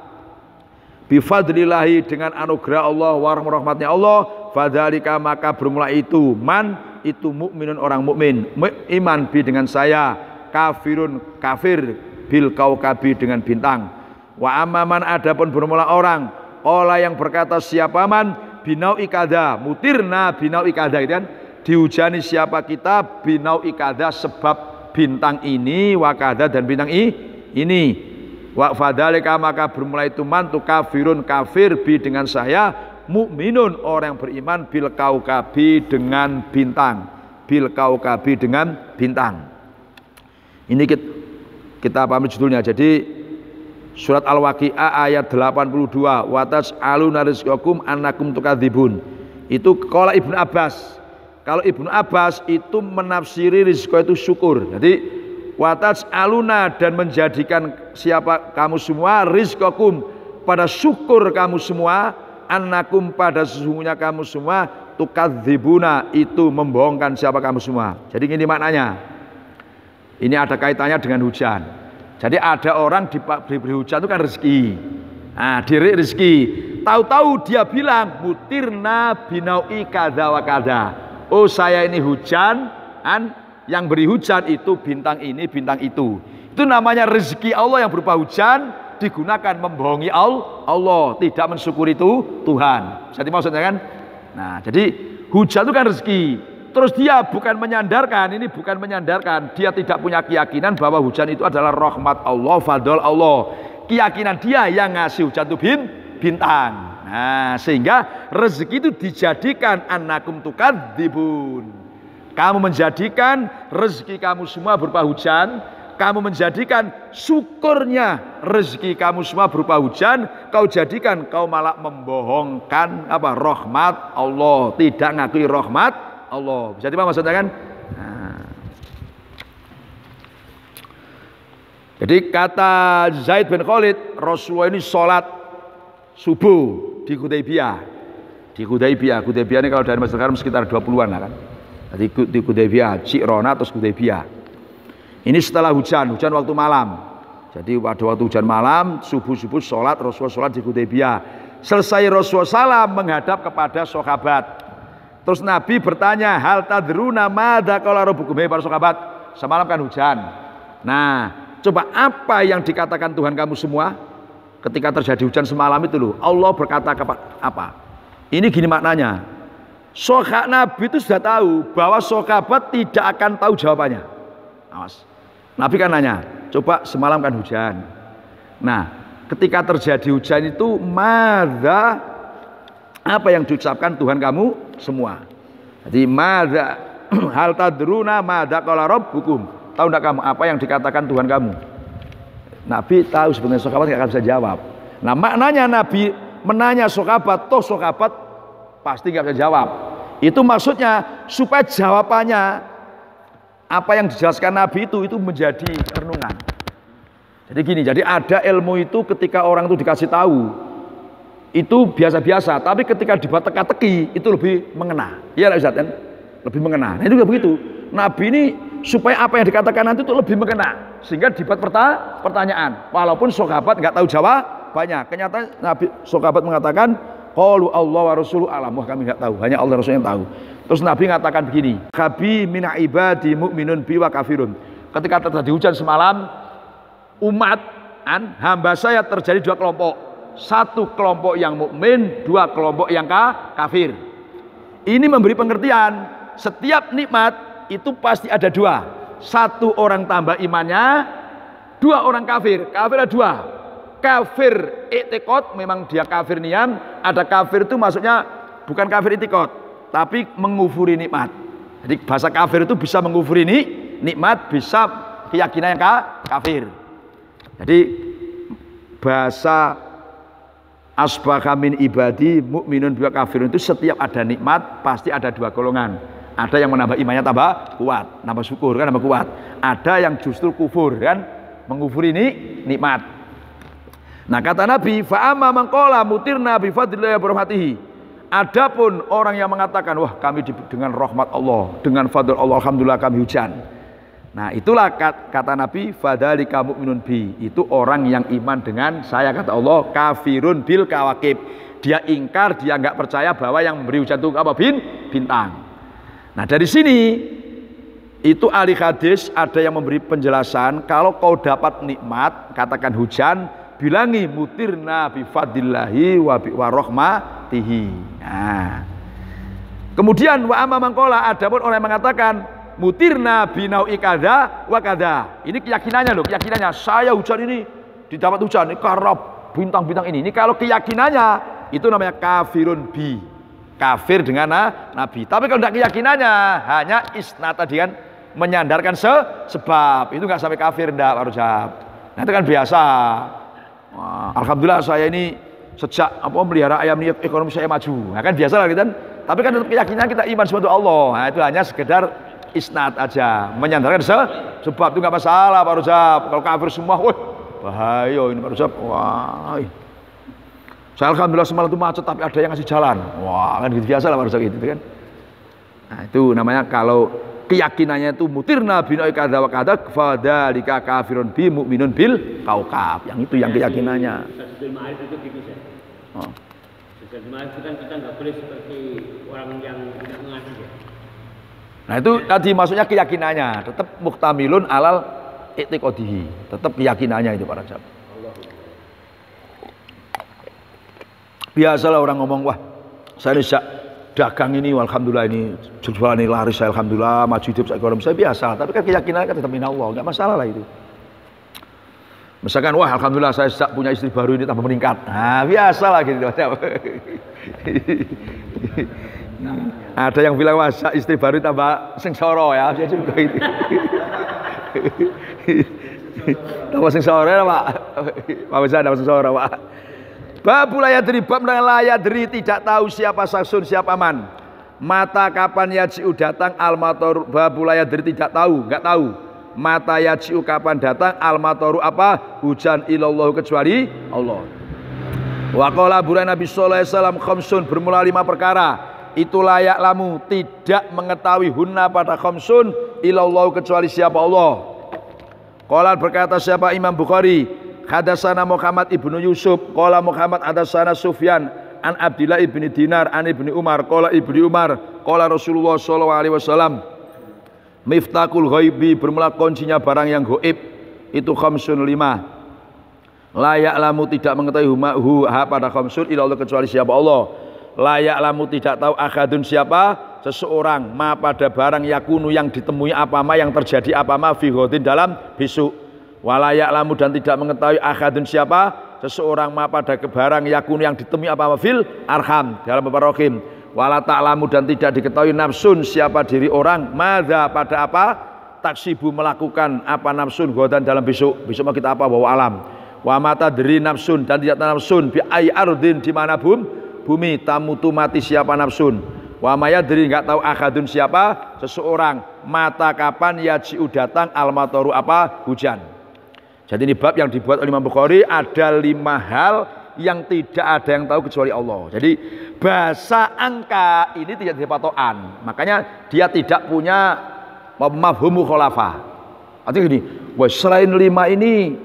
bifadlillahi, dengan anugerah Allah, wa rahmatnya Allah, fadzalika, maka bermula itu man, itu mukminun, orang mukmin, iman bi, dengan saya, kafirun, kafir, bil kaukabi, dengan bintang, wa amaman, adapun bermula orang, olah yang berkata siapa man, binau ikada, mutirna binau ikada, gitu kan, dihujani siapa kita, binau ikada, sebab bintang ini, wakada, dan bintang ini, wa fadzalika, maka bermula itu man, tu kafirun, kafir, bi, dengan saya, mukminun, orang yang beriman, bil kaukabi, dengan bintang, bil kaukabi, dengan bintang. Ini kita pahami judulnya. Jadi surat Al-Waqi'ah ayat 82, wa tas'aluna rizqakum annakum tukadzibun. Itu qala Ibnu Abbas. Kalau Ibnu Abbas itu menafsiri rizqa itu syukur. Jadi wa tas'aluna, dan menjadikan siapa kamu semua, rizqakum, pada syukur kamu semua, annakum, pada sesungguhnya kamu semua, tukadzibuna, itu membohongkan siapa kamu semua. Jadi ini maknanya. Ini ada kaitannya dengan hujan. Jadi ada orang diberi hujan itu kan rezeki. Nah, diri rezeki. Tahu-tahu dia bilang mutirna binaui kada wa kada. Oh, saya ini hujan, yang beri hujan itu bintang ini, bintang itu. Itu namanya rezeki Allah yang berupa hujan, digunakan membohongi Allah, tidak mensyukuri itu Tuhan. Jadi maksudnya kan, nah jadi hujan itu kan rezeki. Terus dia bukan menyandarkan, ini bukan menyandarkan, dia tidak punya keyakinan bahwa hujan itu adalah rahmat Allah, fadl Allah. Keyakinan dia yang ngasih hujan itu bintang. Nah, sehingga rezeki itu dijadikan annakum tukadzibun. Kamu menjadikan rezeki kamu semua berupa hujan. Kamu menjadikan syukurnya rezeki kamu semua berupa hujan, kau jadikan, kau malah membohongkan apa, rahmat Allah, tidak ngakui rahmat Allah. Bisa dipaham maksudnya kan? Nah. Jadi kata Zaid bin Khalid, Rasulullah ini sholat subuh di Hudaybiyah. Di Hudaybiyah ini kalau dari Masjidil Haram sekitar 20-an lah kan. Jadi di Hudaybiyah, Ji'rona terus Hudaybiyah. Ini setelah hujan waktu malam. Jadi pada waktu hujan malam, subuh-subuh sholat, Rasulullah sholat di Hudaybiyah. Selesai Rasulullah salam menghadap kepada sahabat. Terus Nabi bertanya, hal tadruna madza qala rabbukum? Para sahabat, semalam kan hujan. Nah, coba apa yang dikatakan Tuhan kamu semua ketika terjadi hujan semalam itu loh? Allah berkata apa? Ini gini maknanya. Sahabat Nabi itu sudah tahu bahwa sahabat tidak akan tahu jawabannya. Awas. Nabi kan nanya, coba semalam kan hujan. Nah, ketika terjadi hujan itu madza, apa yang diucapkan Tuhan kamu semua? Jadi madza hal tadruna madza qala rabbukum? Tahu enggak kamu apa yang dikatakan Tuhan kamu? Nabi tahu sebenarnya, sahabat nggak akan bisa jawab. Nah, maknanya Nabi menanya sahabat, toh sahabat pasti nggak bisa jawab. Itu maksudnya supaya jawabannya apa yang dijelaskan Nabi itu menjadi renungan. Jadi gini, jadi ada ilmu itu ketika orang itu dikasih tahu itu biasa-biasa, tapi ketika dibuat teka-teki itu lebih mengena. Iya Ustaz kan? Lebih mengena. Nah, itu juga begitu. Nabi ini supaya apa yang dikatakan nanti itu lebih mengena, sehingga dibuat pertanyaan. Walaupun sahabat nggak tahu jawabannya. Kenyataan Nabi sahabat mengatakan, qalu Allah wa rasuluhu alam. Wah, kami nggak tahu, hanya Allah Rasul yang tahu. Terus Nabi mengatakan begini, kabi min ibadi mu'minun bi wa kafirun. Ketika terjadi hujan semalam, hamba saya terjadi dua kelompok. Satu kelompok yang mukmin, dua kelompok yang kafir. Ini memberi pengertian, setiap nikmat itu pasti ada dua. Satu orang tambah imannya, dua orang kafir. Kafir ada dua. Kafir i'tiqad, memang dia kafir niam. Ada kafir itu maksudnya bukan kafir i'tiqad, tapi mengufuri nikmat. Jadi bahasa kafir itu bisa mengufuri nikmat, bisa keyakinan yang kafir. Jadi bahasa asbaha min ibadi mu'minun bi kafirun itu setiap ada nikmat pasti ada dua golongan. Ada yang menambah imannya tambah kuat, nambah syukur kan, nambah kuat. Ada yang justru kufur kan, mengufuri nikmat. Nah, kata Nabi, fa amma man qala mutirna bi fadlillahi wa rahmatihi. Adapun orang yang mengatakan, wah kami dengan rahmat Allah, dengan fadl Allah, alhamdulillah kami hujan. Nah, itulah kata Nabi, fadzalika mu'minun bi. Itu orang yang iman dengan saya, kata Allah, kafirun bil kawakib. Dia ingkar, dia nggak percaya bahwa yang memberi hujan itu apa? Bintang. Nah, dari sini itu ahli hadis ada yang memberi penjelasan, kalau kau dapat nikmat, katakan hujan, bilangi mutirna bi fadillahi wa rahmatihi. Nah, kemudian wa amma man qala, adapun orang yang mengatakan mutirna binau'i kadza wa kadza. Ini keyakinannya loh, keyakinannya saya hujan ini didapat hujan ini karena bintang-bintang ini. Ini kalau keyakinannya itu namanya kafirun bi. Kafir dengan Nabi. Tapi kalau tidak keyakinannya hanya isnad tadi kan, menyandarkan sebab, itu nggak sampai kafir ndak, Pak Rujab. Nah, itu kan biasa. Wah, alhamdulillah saya ini sejak melihara ayam ini ekonomi saya maju. Nah, kan biasa lah gitu kan. Tapi kan tetap keyakinan kita iman sesuatu Allah. Nah, itu hanya sekedar isnad aja, menyandarkan sebab, itu nggak masalah Pak Rujab. Kalau kafir semua, wah bahaya ini Pak Rujab. Wah, saya alhamdulillah semalam itu macet tapi ada yang ngasih jalan. Wah, kan gitu biasa lah Pak Rujab gitu kan. Nah, itu namanya kalau keyakinannya itu mutirna binoi kadza wa kadza fadzalika kafirun bi mu'minun bil kaukab. Yang itu yang keyakinannya. Sesudah ma'arif itu gitu saya. Oh. Sesudah ma'arif itu kan kita nggak boleh seperti orang yang tidak mengaji ya. Nah, itu tadi maksudnya keyakinannya tetap muktamilun alal i'tiqadihi. Tetap keyakinannya itu Pak Rajab. Biasalah orang ngomong, wah saya bisa dagang ini, alhamdulillah ini jualan ini laris, saya alhamdulillah maju hidup saya ekonomi saya biasa. Tapi kan keyakinannya kan tetap minna Allah, nggak masalah lah itu. Misalkan, wah alhamdulillah saya punya istri baru ini tambah meningkat. Nah, biasa lah gitu. Ada yang bilang, wah istri baru tambah sengsara ya, saya juga itu. Tambah sengsara ya Pak. Pak bisa tambah sengsara Pak. Babu layadri, bab layadri, tidak tahu siapa saksun siapa man. Mata kapan yaji'u datang al-matoru. Babu layadri, tidak tahu, nggak tahu. Mata yaji'u kapan datang al-matoru apa? Hujan ilallahu kecuali Allah. Wa qala buran Nabi sallallahu alaihi wasallam khamsun bermula 5 perkara. Itu layak lamu tidak mengetahui hunna pada khamsun ilallah kecuali siapa Allah. Qala berkata siapa Imam Bukhari, hadatsana Muhammad ibnu Yusuf, qala Muhammad hadatsana Sufyan an Abdillah ibni Dinar an ibni Umar, qala ibni Umar, qala Rasulullah sallallahu alaihi wasallam, miftahul ghaibi bermula kuncinya barang yang gaib itu khamsun 5. Layak lamu tidak mengetahui pada khamsun ilallah kecuali siapa Allah. Layak lamu tidak tahu akadun siapa seseorang ma pada barang yakunu yang ditemui apa ma yang terjadi apa ma fi ghadin dalam besok. Walayak lamu dan tidak mengetahui akadun siapa seseorang ma pada barang yakunu yang ditemui apa ma fil arham dalam rahim. Wala ta'lamu dan tidak diketahui nafsun siapa diri orang madza pada apa taksibu melakukan apa nafsun ghadan dalam besok. Besok mau kita apa bawa alam. Wa mata diri nafsun dan tidak nafsun bi ai ardin di mana bumi tamutu mati siapa nafsun. Wa mayadri enggak tahu akadun siapa seseorang mata kapan yaji'u datang al-mataru apa hujan. Jadi ini bab yang dibuat oleh Imam Bukhari ada 5 hal yang tidak ada yang tahu kecuali Allah. Jadi bahasa angka ini tidak dipatokan. Makanya dia tidak punya mafhum mukhalafah. Artinya gini, wah selain 5 ini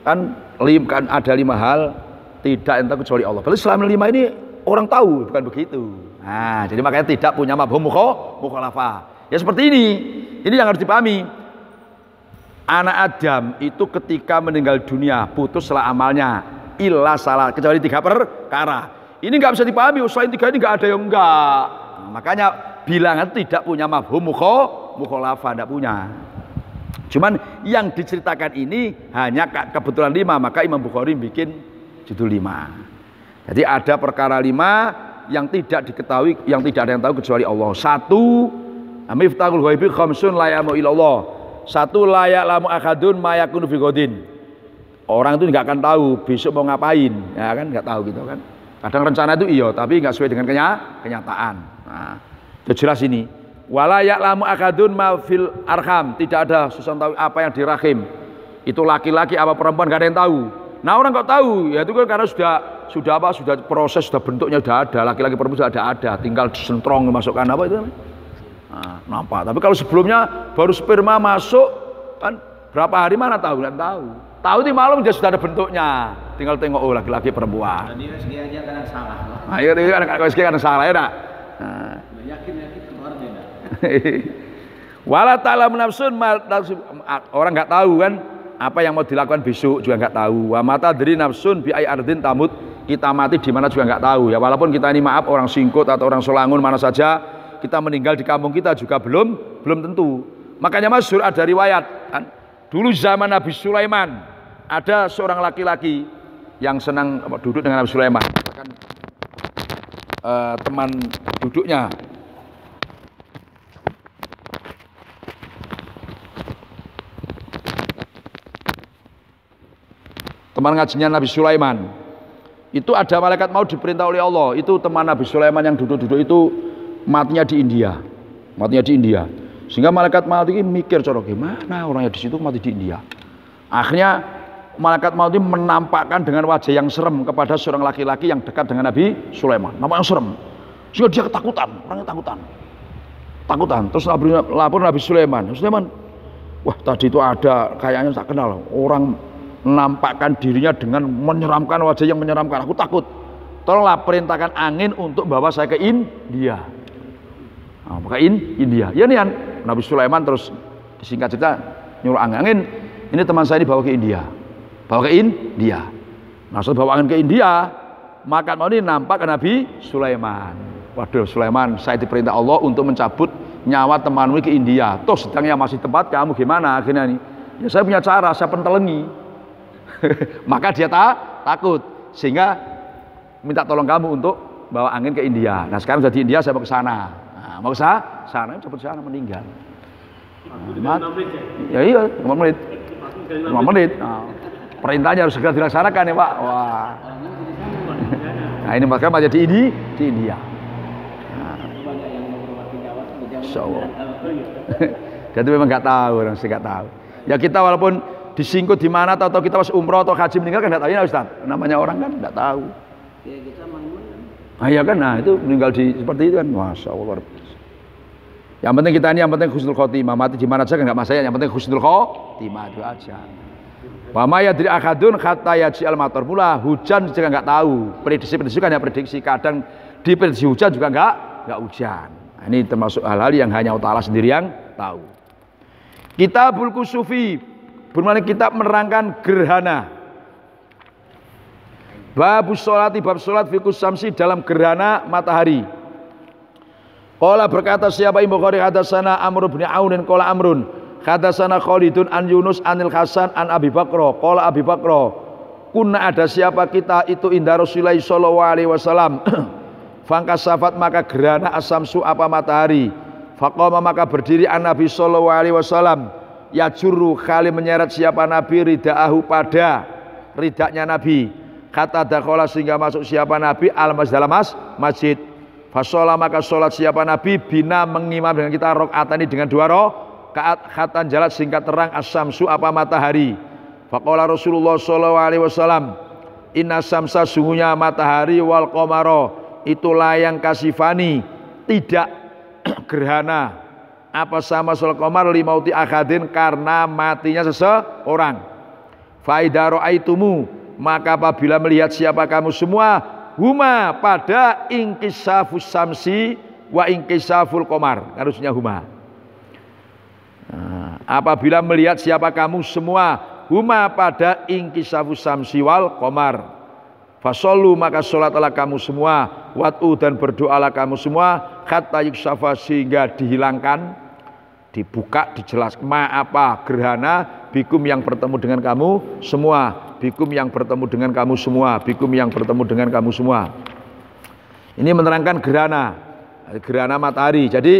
kan ada 5 hal tidak yang tahu kecuali Allah. Berarti selama 5 ini orang tahu, bukan begitu. Nah, jadi makanya tidak punya mafhum mukhalafah. Ya seperti ini. Ini yang harus dipahami. Anak Adam itu ketika meninggal dunia putuslah amalnya illa salah kecuali 3 perkara. Ini nggak bisa dipahami. Selain 3 ini nggak ada yang enggak. Nah, makanya bilangan tidak punya mafhum mukhalafah, tidak punya. Cuman yang diceritakan ini hanya kebetulan 5, maka Imam Bukhari bikin judul 5. Jadi ada perkara 5 yang tidak diketahui, yang tidak ada yang tahu kecuali Allah. 1, miftahul ghaibi khamsun la ya'lamu illallah. 1 la ya'lamu akadun ma yakunu fi ghadin. Orang itu nggak akan tahu besok mau ngapain, ya kan nggak tahu gitu kan. Kadang rencana itu iya, tapi nggak sesuai dengan kenyataan. Nah, itu jelas ini. Wala ya'lamu akadun ma fil arham, tidak ada sesuatu tahu apa yang di rahim. Itu laki-laki apa perempuan nggak ada yang tahu. Nah orang kok tahu, ya itu kan karena sudah proses, sudah bentuknya sudah ada, laki-laki perempuan sudah ada, tinggal disentrong masukkan apa itu. Nah, nampak. Tapi kalau sebelumnya baru sperma masuk kan berapa hari mana tahu, nggak tahu. Tahu di malam dia sudah ada bentuknya, tinggal tengok oh laki-laki perempuan. Jadi USG aja kadang salah. Nah, iya kan USG kadang salah ya, dak. Nah. Yakin keluar beda. Wala ta'lamu nafsun orang nggak tahu kan apa yang mau dilakukan besok juga nggak tahu. Wa mata dari nafsun bi ai ardin tamut, kita mati di mana juga nggak tahu ya. Walaupun kita ini maaf orang Singkut atau orang Solangun mana saja, kita meninggal di kampung kita juga belum tentu. Makanya masyhur ada riwayat kan, dulu zaman Nabi Sulaiman ada seorang laki-laki yang senang duduk dengan Nabi Sulaiman. Kan teman duduknya teman ngajinya Nabi Sulaiman. Itu ada malaikat maut diperintah oleh Allah. Itu teman Nabi Sulaiman yang duduk-duduk itu matinya di India. Sehingga malaikat maut ini mikir cara gimana orangnya di situ mati di India. Akhirnya malaikat maut ini menampakkan dengan wajah yang serem kepada seorang laki-laki yang dekat dengan Nabi Sulaiman. Namanya serem. Sehingga dia ketakutan, orangnya takutan. Terus lapor Nabi Sulaiman. Wah tadi itu ada kayaknya tak kenal orang menampakkan dirinya dengan menyeramkan wajah yang menyeramkan. Aku takut. Tolonglah perintahkan angin untuk bawa saya ke India. Nah, ke India. Ya nih Nabi Sulaiman terus disingkat cerita nyuruh angin. Ini teman saya dibawa ke India. Bawa ke India. Nah setelah bawa angin ke India, maka mau ini nampak ke Nabi Sulaiman. Waduh Sulaiman, saya diperintah Allah untuk mencabut nyawa temanmu ke India. Toh sedangnya masih tempat kamu gimana akhirnya nih? Ya saya punya cara, saya pentelengi. Maka dia takut sehingga minta tolong kamu untuk bawa angin ke India. Nah sekarang sudah di India, saya mau ke sana. Nah, mau ke sana, cepat sana meninggal. Ya iya, 5 menit. 5 menit. Nah, perintahnya harus segera dilaksanakan ya Pak. Wah. Nah ini makanya masih di India. Insyaallah. Jadi memang nggak tahu, orang sih nggak tahu. Ya kita walaupun disingkut di mana atau kita pas umroh atau haji meninggal kan nggak tahu ya Ustaz. Namanya orang kan nggak tahu. Ya kita mangun. Ya kan, nah itu meninggal di seperti itu kan, masya Allah luar biasa. Yang penting kita ini, yang penting husnul khotimah, mati di mana aja kan nggak masalah, yang penting husnul khotimah itu aja. Wa ma yadri akadun hatta yaj'al matar, pula hujan juga nggak tahu, prediksi kan ya prediksi, kadang diprediksi hujan juga nggak hujan. Nah, ini termasuk hal-hal yang hanya Allah Ta'ala sendiri yang tahu. Kitabul Kusufi bermakna kitab menerangkan gerhana. Babus sholati, bab sholat fikus samsi, dalam gerhana matahari. Qala berkata siapa Imam Bukhari, hadatsana Amr bin Aunin qala Amrun, hadatsana Khalidun an Yunus anil Hasan an Abi Bakro qala Abi Bakro, kunna ada siapa kita itu inda Rasulullah sallallahu alaihi wasallam. Fangkasafat maka gerhana asamsu apa matahari. Faqama maka berdiri an Nabi sallallahu alaihi wasallam, yajurru khali menyeret siapa Nabi ridaahu pada ridaknya Nabi. Kata dakhala sehingga masuk siapa Nabi al-masjid dalam masjid. Fasolah maka sholat siapa Nabi bina mengimam dengan kita rakaat ini dengan 2 rakaat khatan jalat singkat terang asamsu apa matahari. Faqala Rasulullah sallallahu alaihi wasallam, inna samsa sungguhnya matahari wal qamara itu layang kasifani tidak gerhana apa sama sol qamar limauti akhadin karena matinya seseorang. Faidaro aitumu maka apabila melihat siapa kamu semua huma pada ingkisafus samsi wa ingkisaful qamar, harusnya huma. Nah, apabila melihat siapa kamu semua huma pada ingkisafus samsi wal qamar, fasollu maka sholatlah kamu semua, wat'u dan berdoalah kamu semua, hatta yuksafa sehingga dihilangkan, dibuka, dijelaskan apa gerhana bikum yang bertemu dengan kamu semua, bikum yang bertemu dengan kamu semua, bikum yang bertemu dengan kamu semua. Ini menerangkan gerhana matahari. Jadi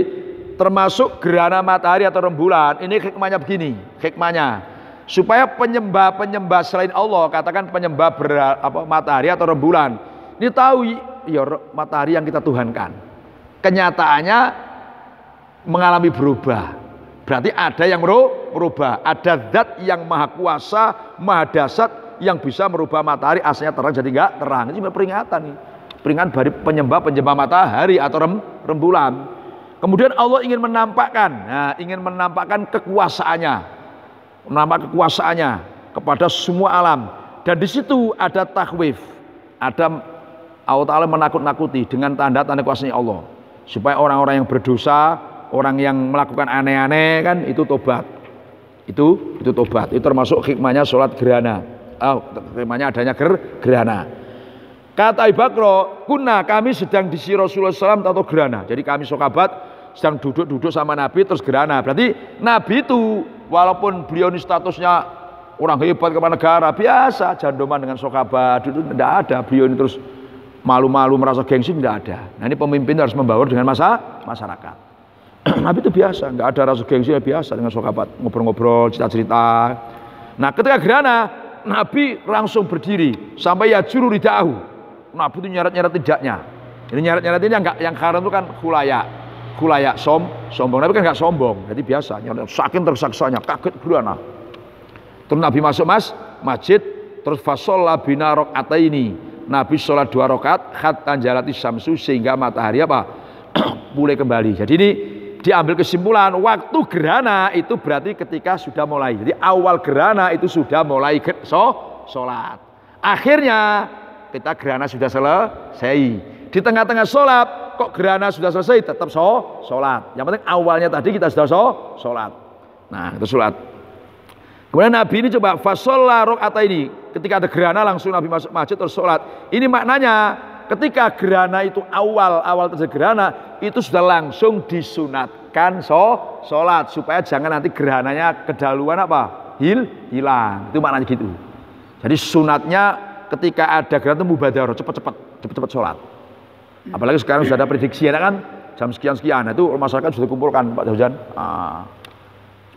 termasuk gerhana matahari atau rembulan. Ini hikmahnya begini, hikmahnya supaya penyembah selain Allah, katakan penyembah matahari atau rembulan, ini tahu ya matahari yang kita tuhankan kenyataannya mengalami berubah. Berarti ada yang merubah, ada zat yang maha kuasa, maha dahsyat yang bisa merubah matahari asalnya terang jadi enggak terang. Ini peringatan nih, peringatan dari penyembah matahari atau rembulan. Kemudian Allah ingin menampakkan kekuasaannya, kepada semua alam. Dan di situ ada takhwif, ada Allah Ta'ala menakut-nakuti dengan tanda-tanda kuasanya Allah, supaya orang-orang yang berdosa, orang yang melakukan aneh-aneh kan itu tobat. Itu tobat. Itu termasuk hikmahnya sholat gerhana. Hikmahnya adanya gerhana. Kata Abu Bakro, kunna kami sedang di Rasulullah SAW atau gerhana. Jadi kami sahabat sedang duduk sama Nabi terus gerhana. Berarti Nabi itu walaupun beliau ini statusnya orang hebat kepala negara, biasa jandoman dengan sahabat, itu tidak ada. Beliau ini terus malu-malu merasa gengsi, tidak ada. Nah ini pemimpin harus membaur dengan masyarakat. Nabi itu biasa, nggak ada rasa gengsi, biasa dengan sahabat ngobrol-ngobrol, cerita-cerita. Nah ketika gerhana Nabi langsung berdiri sampai yajuru ridaahu. Nabi itu nyeret-nyeret tidaknya. Ini nyeret-nyeret ini yang haram itu kan khulaya sombong. Nabi kan nggak sombong, jadi biasa. Saking tersaksanya, kaget gerhana. Terus Nabi masuk masjid, terus fasolla bina rakaataini. Nabi sholat 2 rakaat hatta jalati syamsu sehingga matahari mulai kembali. Jadi ini diambil kesimpulan waktu gerhana itu berarti ketika sudah mulai. Jadi awal gerhana itu sudah mulai sholat. Akhirnya kita gerhana sudah selesai. Di tengah-tengah sholat kok gerhana sudah selesai tetap sholat. Yang penting awalnya tadi kita sudah sholat. Nah itu sholat. Kemudian Nabi ini coba fasolla rakaataini. Ketika ada gerhana langsung Nabi masuk masjid terus sholat. Ini maknanya ketika gerhana itu awal terjadi gerhana itu sudah langsung disunatkan sholat supaya jangan nanti gerhananya kedahuluan hilang. Itu maknanya gitu. Jadi sunatnya ketika ada gerhana itu mubadarah, cepat sholat. Apalagi sekarang sudah ada prediksi ya kan, jam sekian itu masyarakat sudah kumpulkan Pak Jauhan.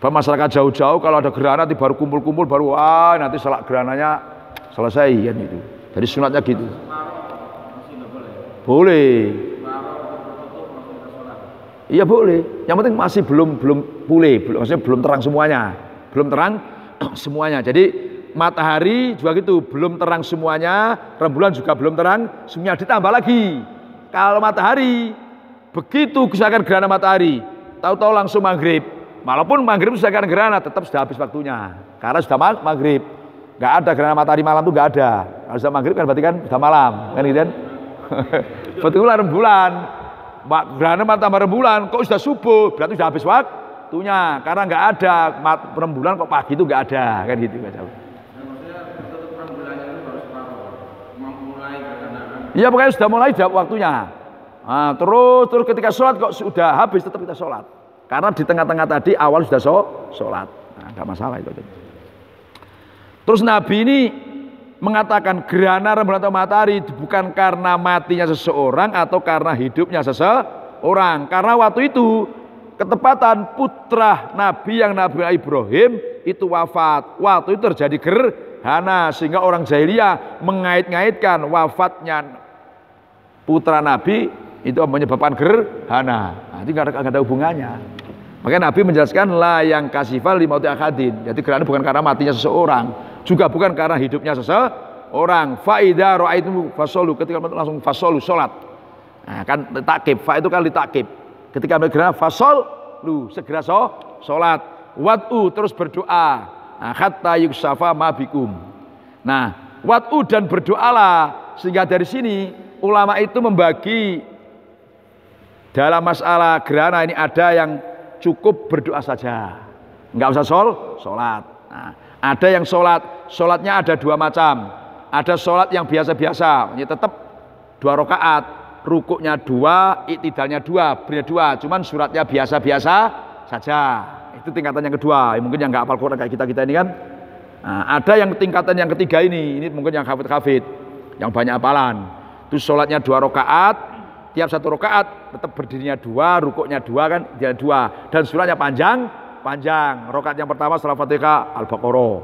Masyarakat jauh-jauh kalau ada gerhana nanti baru kumpul baru nanti sholat gerhananya selesai kan itu. Jadi sunatnya gitu. Boleh. Iya boleh. Yang penting masih belum pulih, maksudnya belum terang semuanya. Jadi matahari juga gitu, belum terang semuanya, rembulan juga belum terang semuanya. Ditambah lagi, kalau matahari begitu misalkan gerhana matahari, tahu-tahu langsung maghrib. Walaupun maghrib misalkan gerhana, tetap sudah habis waktunya, karena sudah maghrib. Nggak ada gerhana matahari malam itu nggak ada. Kalau sudah maghrib kan berarti kan sudah malam, kan gitu kan? Betul rembulan, gerhana matahari rembulan, kok sudah subuh, berarti sudah habis waktunya. Karena nggak ada rembulan kok pagi itu nggak ada, kan gitu. Iya pokoknya sudah mulai waktunya. Nah, terus ketika sholat kok sudah habis tetap kita sholat. Karena di tengah-tengah tadi awal sudah sholat. Nah, nggak masalah itu. Terus Nabi ini mengatakan gerhana rembulan atau matahari bukan karena matinya seseorang atau karena hidupnya seseorang. Karena waktu itu ketepatan putra Nabi yang Nabi Ibrahim itu wafat. Waktu itu terjadi gerhana sehingga orang jahiliyah mengait-ngaitkan wafatnya putra Nabi itu menyebabkan gerhana. Nah, itu nggak ada hubungannya. Makanya Nabi menjelaskan la yang kasifal limauti akadin. Jadi gerhana bukan karena matinya seseorang, juga bukan karena hidupnya seseorang. Faida ro'aitu fasolu, ketika langsung fasolu sholat. Nah, kan takib, fa itu kan ditakib. Ketika gerhana fasol, lu segera sholat. Wad'u terus berdoa. Nah, hatta yuksafa mabikum. Nah, wad'u dan berdoalah, sehingga dari sini ulama itu membagi dalam masalah gerhana ini ada yang cukup berdoa saja, nggak usah sholat. Nah, ada yang sholatnya ada dua macam. Ada sholat yang biasa-biasa, ya tetap 2 rakaat, rukuknya 2, iktidalnya 2, berinya 2, cuman suratnya biasa-biasa saja. Itu tingkatan yang kedua. Mungkin yang nggak hafal Quran kayak kita ini kan. Nah, ada yang tingkatan yang ketiga ini mungkin yang hafid, yang banyak hafalan. Itu sholatnya 2 rakaat, tiap 1 rakaat tetap berdirinya 2, rukuknya 2 kan, dia 2, dan suratnya panjang. Rakaat yang pertama setelah Fatihah Al-Baqarah,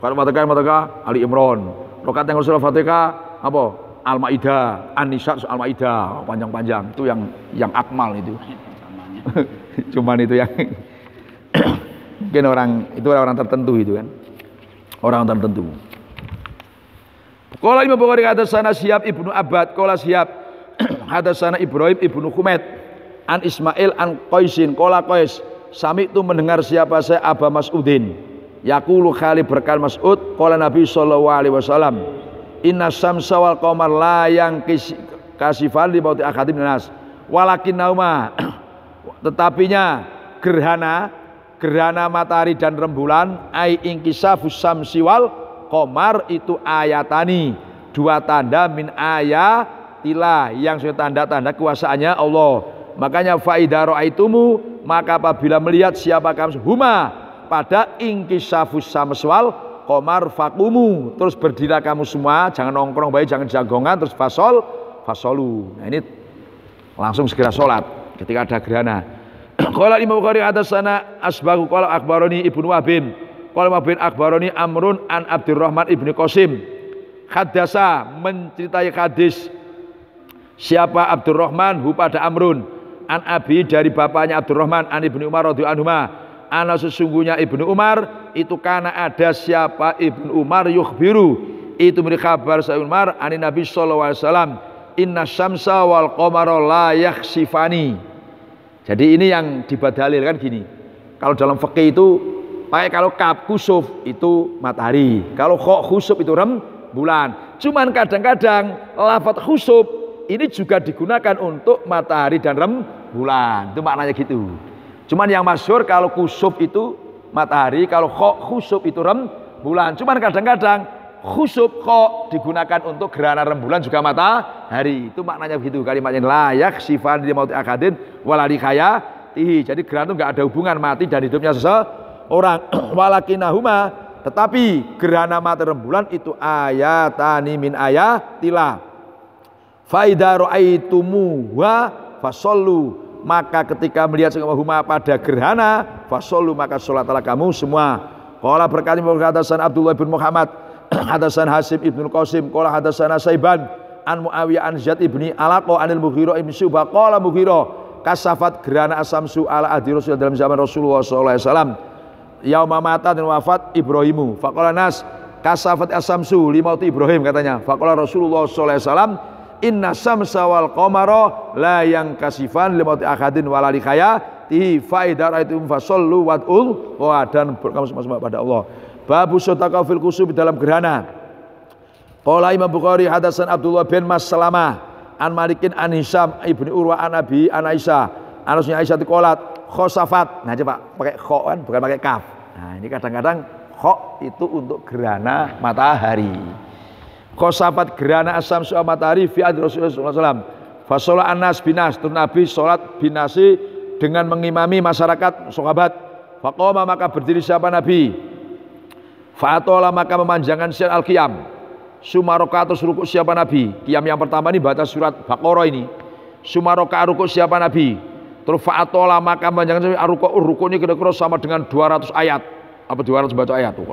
rakaat Fatihah Ali Imran, rakaat yang setelah Fatihah apa? Al-Maidah, An-Nisa, Al-Maidah, panjang-panjang. Itu yang akmal itu. Cuman itu yang mungkin orang tertentu itu kan. Orang tertentu. Qala Imam Bukhari hadatsana Syihab Ibnu Abbad qala Syihab hadatsana Ibrahim Ibnu Humaid an Ismail an Qaisin qala Qais sami itu mendengar siapa saya Aba Mas'udin yaqulu khali berkan Mas'ud qala Nabi sallallahu alaihi wasallam inna syamsa wal qamar la yang kasifan li mauti akadim nas walakin nauma tetapinya gerhana matahari dan rembulan ai inkisafus syamsi wal qamar itu ayatani 2 tanda min ayatilah yang sudah tanda-tanda kuasaannya Allah. Makanya faida ra'aitumu, maka apabila melihat siapa kamu huma pada inkisafus syams wal qamar faqumu, terus berdirilah kamu semua, jangan nongkrong baik, jangan jagongan, terus fasolu. Nah, ini langsung segera sholat ketika ada gerhana. Qala Imam Bukhari hadatsana Asbahu qala akhbarani Ibnu Wahbin qala Wahbin akhbarani Amrun an Abdurrahman Ibnu Qasim hadasa menceritai hadis siapa Abdurrahman hu pada Amrun an Abi dari bapaknya Abdurrahman an Ibnu Umar radhiyallahu anhuma ana sesungguhnya Ibnu Umar itu karena ada siapa Ibnu Umar yukhbiru itu memberi kabar sa Umar an Nabi sallallahu alaihi wasallam inna syamsa wal qamara la yakhsifani. Jadi ini yang dibadalilkan gini. Kalau dalam fikih itu pakai kalau kaf khusuf itu matahari, kalau kha khusuf itu rembulan. Cuman kadang-kadang lafaz khusuf ini juga digunakan untuk matahari dan rembulan. Itu maknanya gitu. Cuman yang masyhur kalau khusuf itu matahari, kalau kha khusuf itu rembulan. Cuman kadang-kadang khusuf kha digunakan untuk gerhana rembulan juga matahari. Itu maknanya begitu. Kalimatnya layak sifan di mauti akadin walali khayatihi. Jadi gerhana itu enggak ada hubungan mati dan hidupnya seseorang. Walakinahuma, tetapi gerhana matahari rembulan itu ayatani min ayatillah. Fa idza ra'aitumu wa fasallu, maka ketika melihat huma pada gerhana fasallu maka salatlah kamu semua. Qala berkata hadasan Abdullah bin Muhammad hadasan Hasim ibnu Qasim qala hadasana Saiban an Muawiyah an Zaid ibni Alaqah anil Mughirah ibn Syu'bah qala Mughirah kasafat gerhana asamsu ala ahdi Rasul dalam zaman Rasulullah sallallahu alaihi wasallam yauma mata dan wafat Ibrahimu faqala nas kasafat asamsu limauti Ibrahim katanya. Faqala Rasulullah sallallahu alaihi wasallam inna samsa wal qamara la yang kasifan limauti akadin walali khayatihi fa idza ra'aitum fasallu wad'ul wa dan kamu semua pada Allah. Babu sodaqah fil kusuf dalam gerhana. Qala Imam Bukhari hadasan Abdullah bin Maslamah an Malikin an Hisham ibni Urwa an Abi an Aisyah anusnya Aisyah dikolat khosafat. Nah coba pakai kho kan bukan pakai kaf. Nah ini kadang-kadang kho itu untuk gerhana matahari. Khosafat gerhana asam su'a matahari fi adri Rasulullah SAW. Fasolah anas binas. Terus Nabi sholat binasi dengan mengimami masyarakat sahabat. Faqoma maka berdiri siapa Nabi. Fa'atola maka memanjangkan siar al-qiyam. Sumaroka atau ruku siapa Nabi. Qiyam yang pertama ini baca surat Baqarah ini. Sumaroka ruku siapa Nabi. Terus fa'atola maka memanjangkan ruku ini kira-kira sama dengan 200 ayat. Apa 200 baca ayat tuh,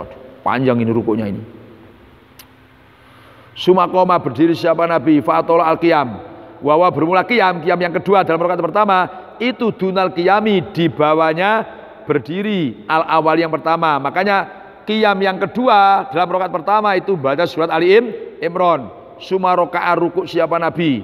panjang ini rukunya ini. Sumakoma berdiri siapa Nabi. Fa'atola al-qiyam. Wawa bermula qiyam yang kedua dalam rakaat pertama itu dunal qiyami, di bawahnya berdiri al-awal yang pertama. Makanya qiyam yang kedua dalam rakaat pertama itu baca surat Ali Imran. Sumaroka ruku siapa Nabi.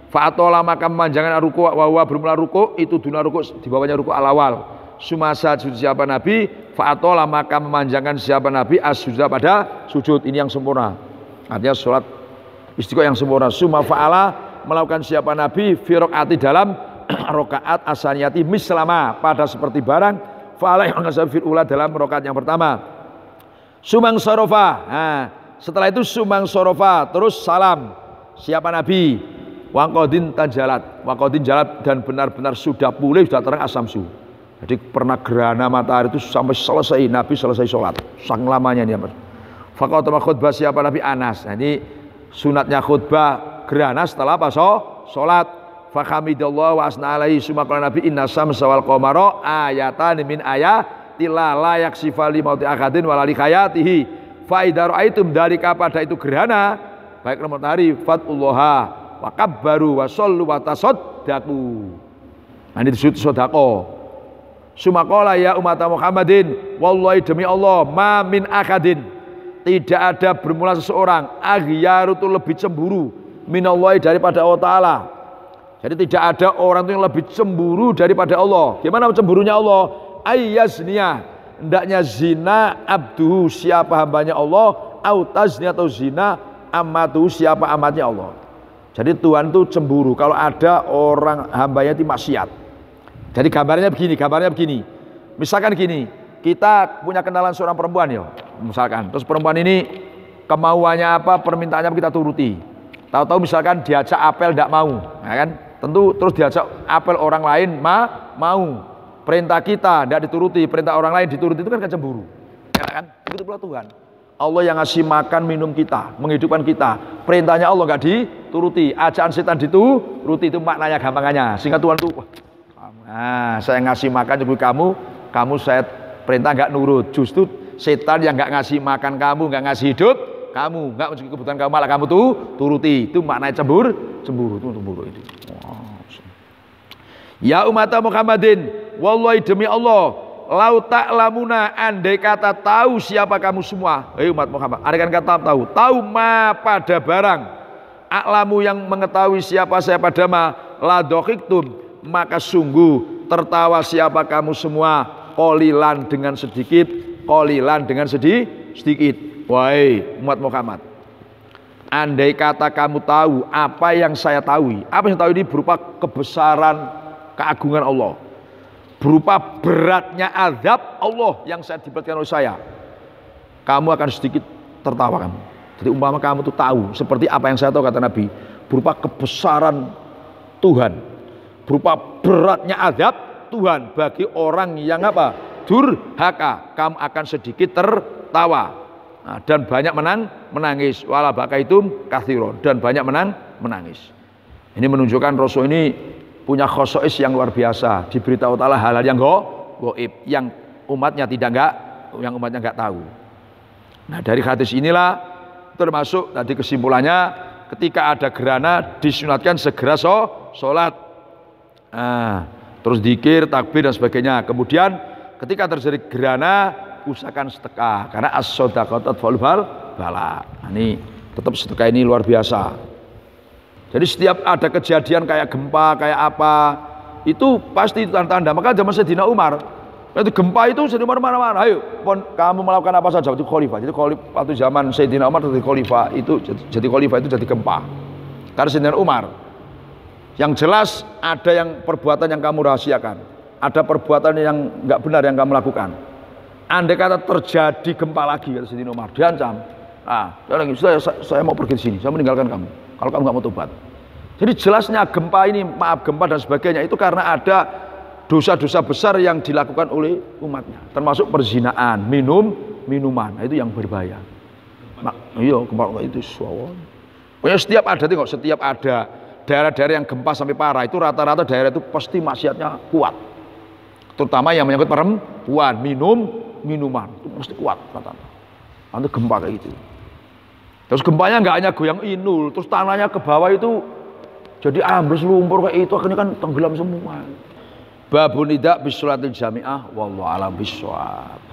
Fa'atola maka memanjangkan ruku. Wawa bermula ruku itu dunal ruku, di bawahnya ruku al-awal. Sumasa sujud siapa Nabi. Fa'atola maka memanjangkan siapa Nabi as-sujuda pada sujud. Ini yang sempurna, artinya sholat istiqomah yang sempurna. Suma fa'ala melakukan siapa Nabi fi rakaati dalam rakaat asaniyati mislama pada seperti barang fa'ala yang fil ula dalam rakaat yang pertama. Sumang sorofa. Nah, setelah itu sumang sorofa terus salam siapa Nabi. Waqadin tajalat, waqadin jalat dan benar-benar sudah pulih, sudah terang asamsu. Jadi pernah gerhana matahari itu sampai selesai Nabi selesai sholat, saking lamanya ini. Faqatama khutbah siapa Nabi Anas. Nah, ini sunatnya khutbah gerhana setelah apa? Sholat. Fakhamidallah wa asna alaihi sumaqala Nabi inna samsa wal qamara ayatan min ayatillah la yaksifali mauti akadin walali khayatihi fa idza raaitum dalika pada itu gerhana baik matahari fatullaha wa kabbaru wa shallu wa tasaddaqu. Nah, ini disebut sedekah. Sumakola ya umat Muhammadin wallahi demi Allah ma min akadin, tidak ada bermula seseorang aghyaru itu lebih cemburu minallahi daripada Allah Ta'ala. Jadi tidak ada orang itu yang lebih cemburu daripada Allah. Gimana cemburunya Allah? Ayyazniya, hendaknya zina abduhu siapa hambanya Allah, au tazni atau zina amatuhu siapa amatnya Allah. Jadi Tuhan itu cemburu kalau ada orang hambanya itu maksiat. Jadi gambarnya begini. Misalkan gini, kita punya kenalan seorang perempuan ya, misalkan. Terus perempuan ini kemauannya apa, permintaannya apa kita turuti. Tahu-tahu misalkan diajak apel tidak mau, ya kan? Tentu terus diajak apel orang lain mau. Perintah kita tidak dituruti, perintah orang lain dituruti, itu kan cemburu. Ya kan? Begitu pula Tuhan. Allah yang ngasih makan minum kita, menghidupkan kita. Perintahnya Allah nggak dituruti, ajakan setan dituruti, itu maknanya gampangannya. Sehingga Tuhan tuh nah, saya ngasih makan untuk kamu saya perintah nggak nurut. Justru setan yang nggak ngasih makan kamu, nggak ngasih hidup kamu, nggak mencukupi kebutuhan kamu, malah kamu turuti. Itu maknanya cemburu itu. Ya umat Muhammadin, wallahi demi Allah, lau ta'lamuna, andai kata tahu siapa kamu semua, umat Muhammad, andai kata tahu ma pada barang, a'lamu yang mengetahui siapa saya pada ma, la dohiktum, maka sungguh tertawa siapa kamu semua, qolilan dengan sedikit, sedikit. Wahai umat Muhammad, andai kata kamu tahu apa yang saya tahu, apa yang saya tahu ini berupa kebesaran keagungan Allah, berupa beratnya azab Allah yang saya diberikan oleh saya, kamu akan sedikit tertawa kamu. Jadi umpama kamu tuh tahu seperti apa yang saya tahu, kata Nabi, berupa kebesaran Tuhan, berupa beratnya azab Tuhan bagi orang yang apa? Durhaka, kamu akan sedikit tertawa. Nah, dan banyak menangis. Wala bakaitum kathiron, dan banyak menangis. Ini menunjukkan Rasul ini punya khosois yang luar biasa, diberitahu Allah hal-hal yang gaib, yang umatnya enggak tahu. Nah, dari hadis inilah termasuk tadi kesimpulannya, ketika ada gerhana disunatkan segera sholat. Nah, terus zikir, takbir dan sebagainya. Kemudian ketika terjadi gerhana usahakan sedekah karena as-shadaqatu tadfa'ul bala. Nah, ini tetap sedekah ini luar biasa. Jadi setiap ada kejadian kayak gempa, kayak apa, itu pasti tanda-tanda. Maka zaman Sayyidina Umar, itu gempa itu Sayyidina Umar mana-mana, ayo kamu melakukan apa saja, itu khalifah. Jadi khalifah waktu zaman Sayyidina Umar jadi khalifah itu jadi gempa. Karena Sayyidina Umar, yang jelas ada yang perbuatan yang kamu rahasiakan, ada perbuatan yang nggak benar yang kamu lakukan. Andai kata terjadi gempa lagi, kata Sayyidina Umar, diancam. Saya mau pergi di sini, saya meninggalkan kamu. Kalau kamu nggak mau tobat. Jadi jelasnya gempa ini, maaf gempa dan sebagainya itu karena ada dosa-dosa besar yang dilakukan oleh umatnya, termasuk perzinaan, minuman, nah, itu yang berbahaya. Iya, gempa itu suawan. Pokoknya setiap ada daerah-daerah yang gempa sampai parah itu rata-rata daerah itu pasti maksiatnya kuat. Terutama yang menyangkut perempuan, minuman itu pasti kuat rata-rata. Nanti gempa kayak gitu. Terus gempanya nggak hanya goyang inul, terus tanahnya ke bawah itu jadi ambles lumpur kayak itu, akhirnya kan tenggelam semua. Babun idak bisolatil jami'ah wallahu a'lam bishawab.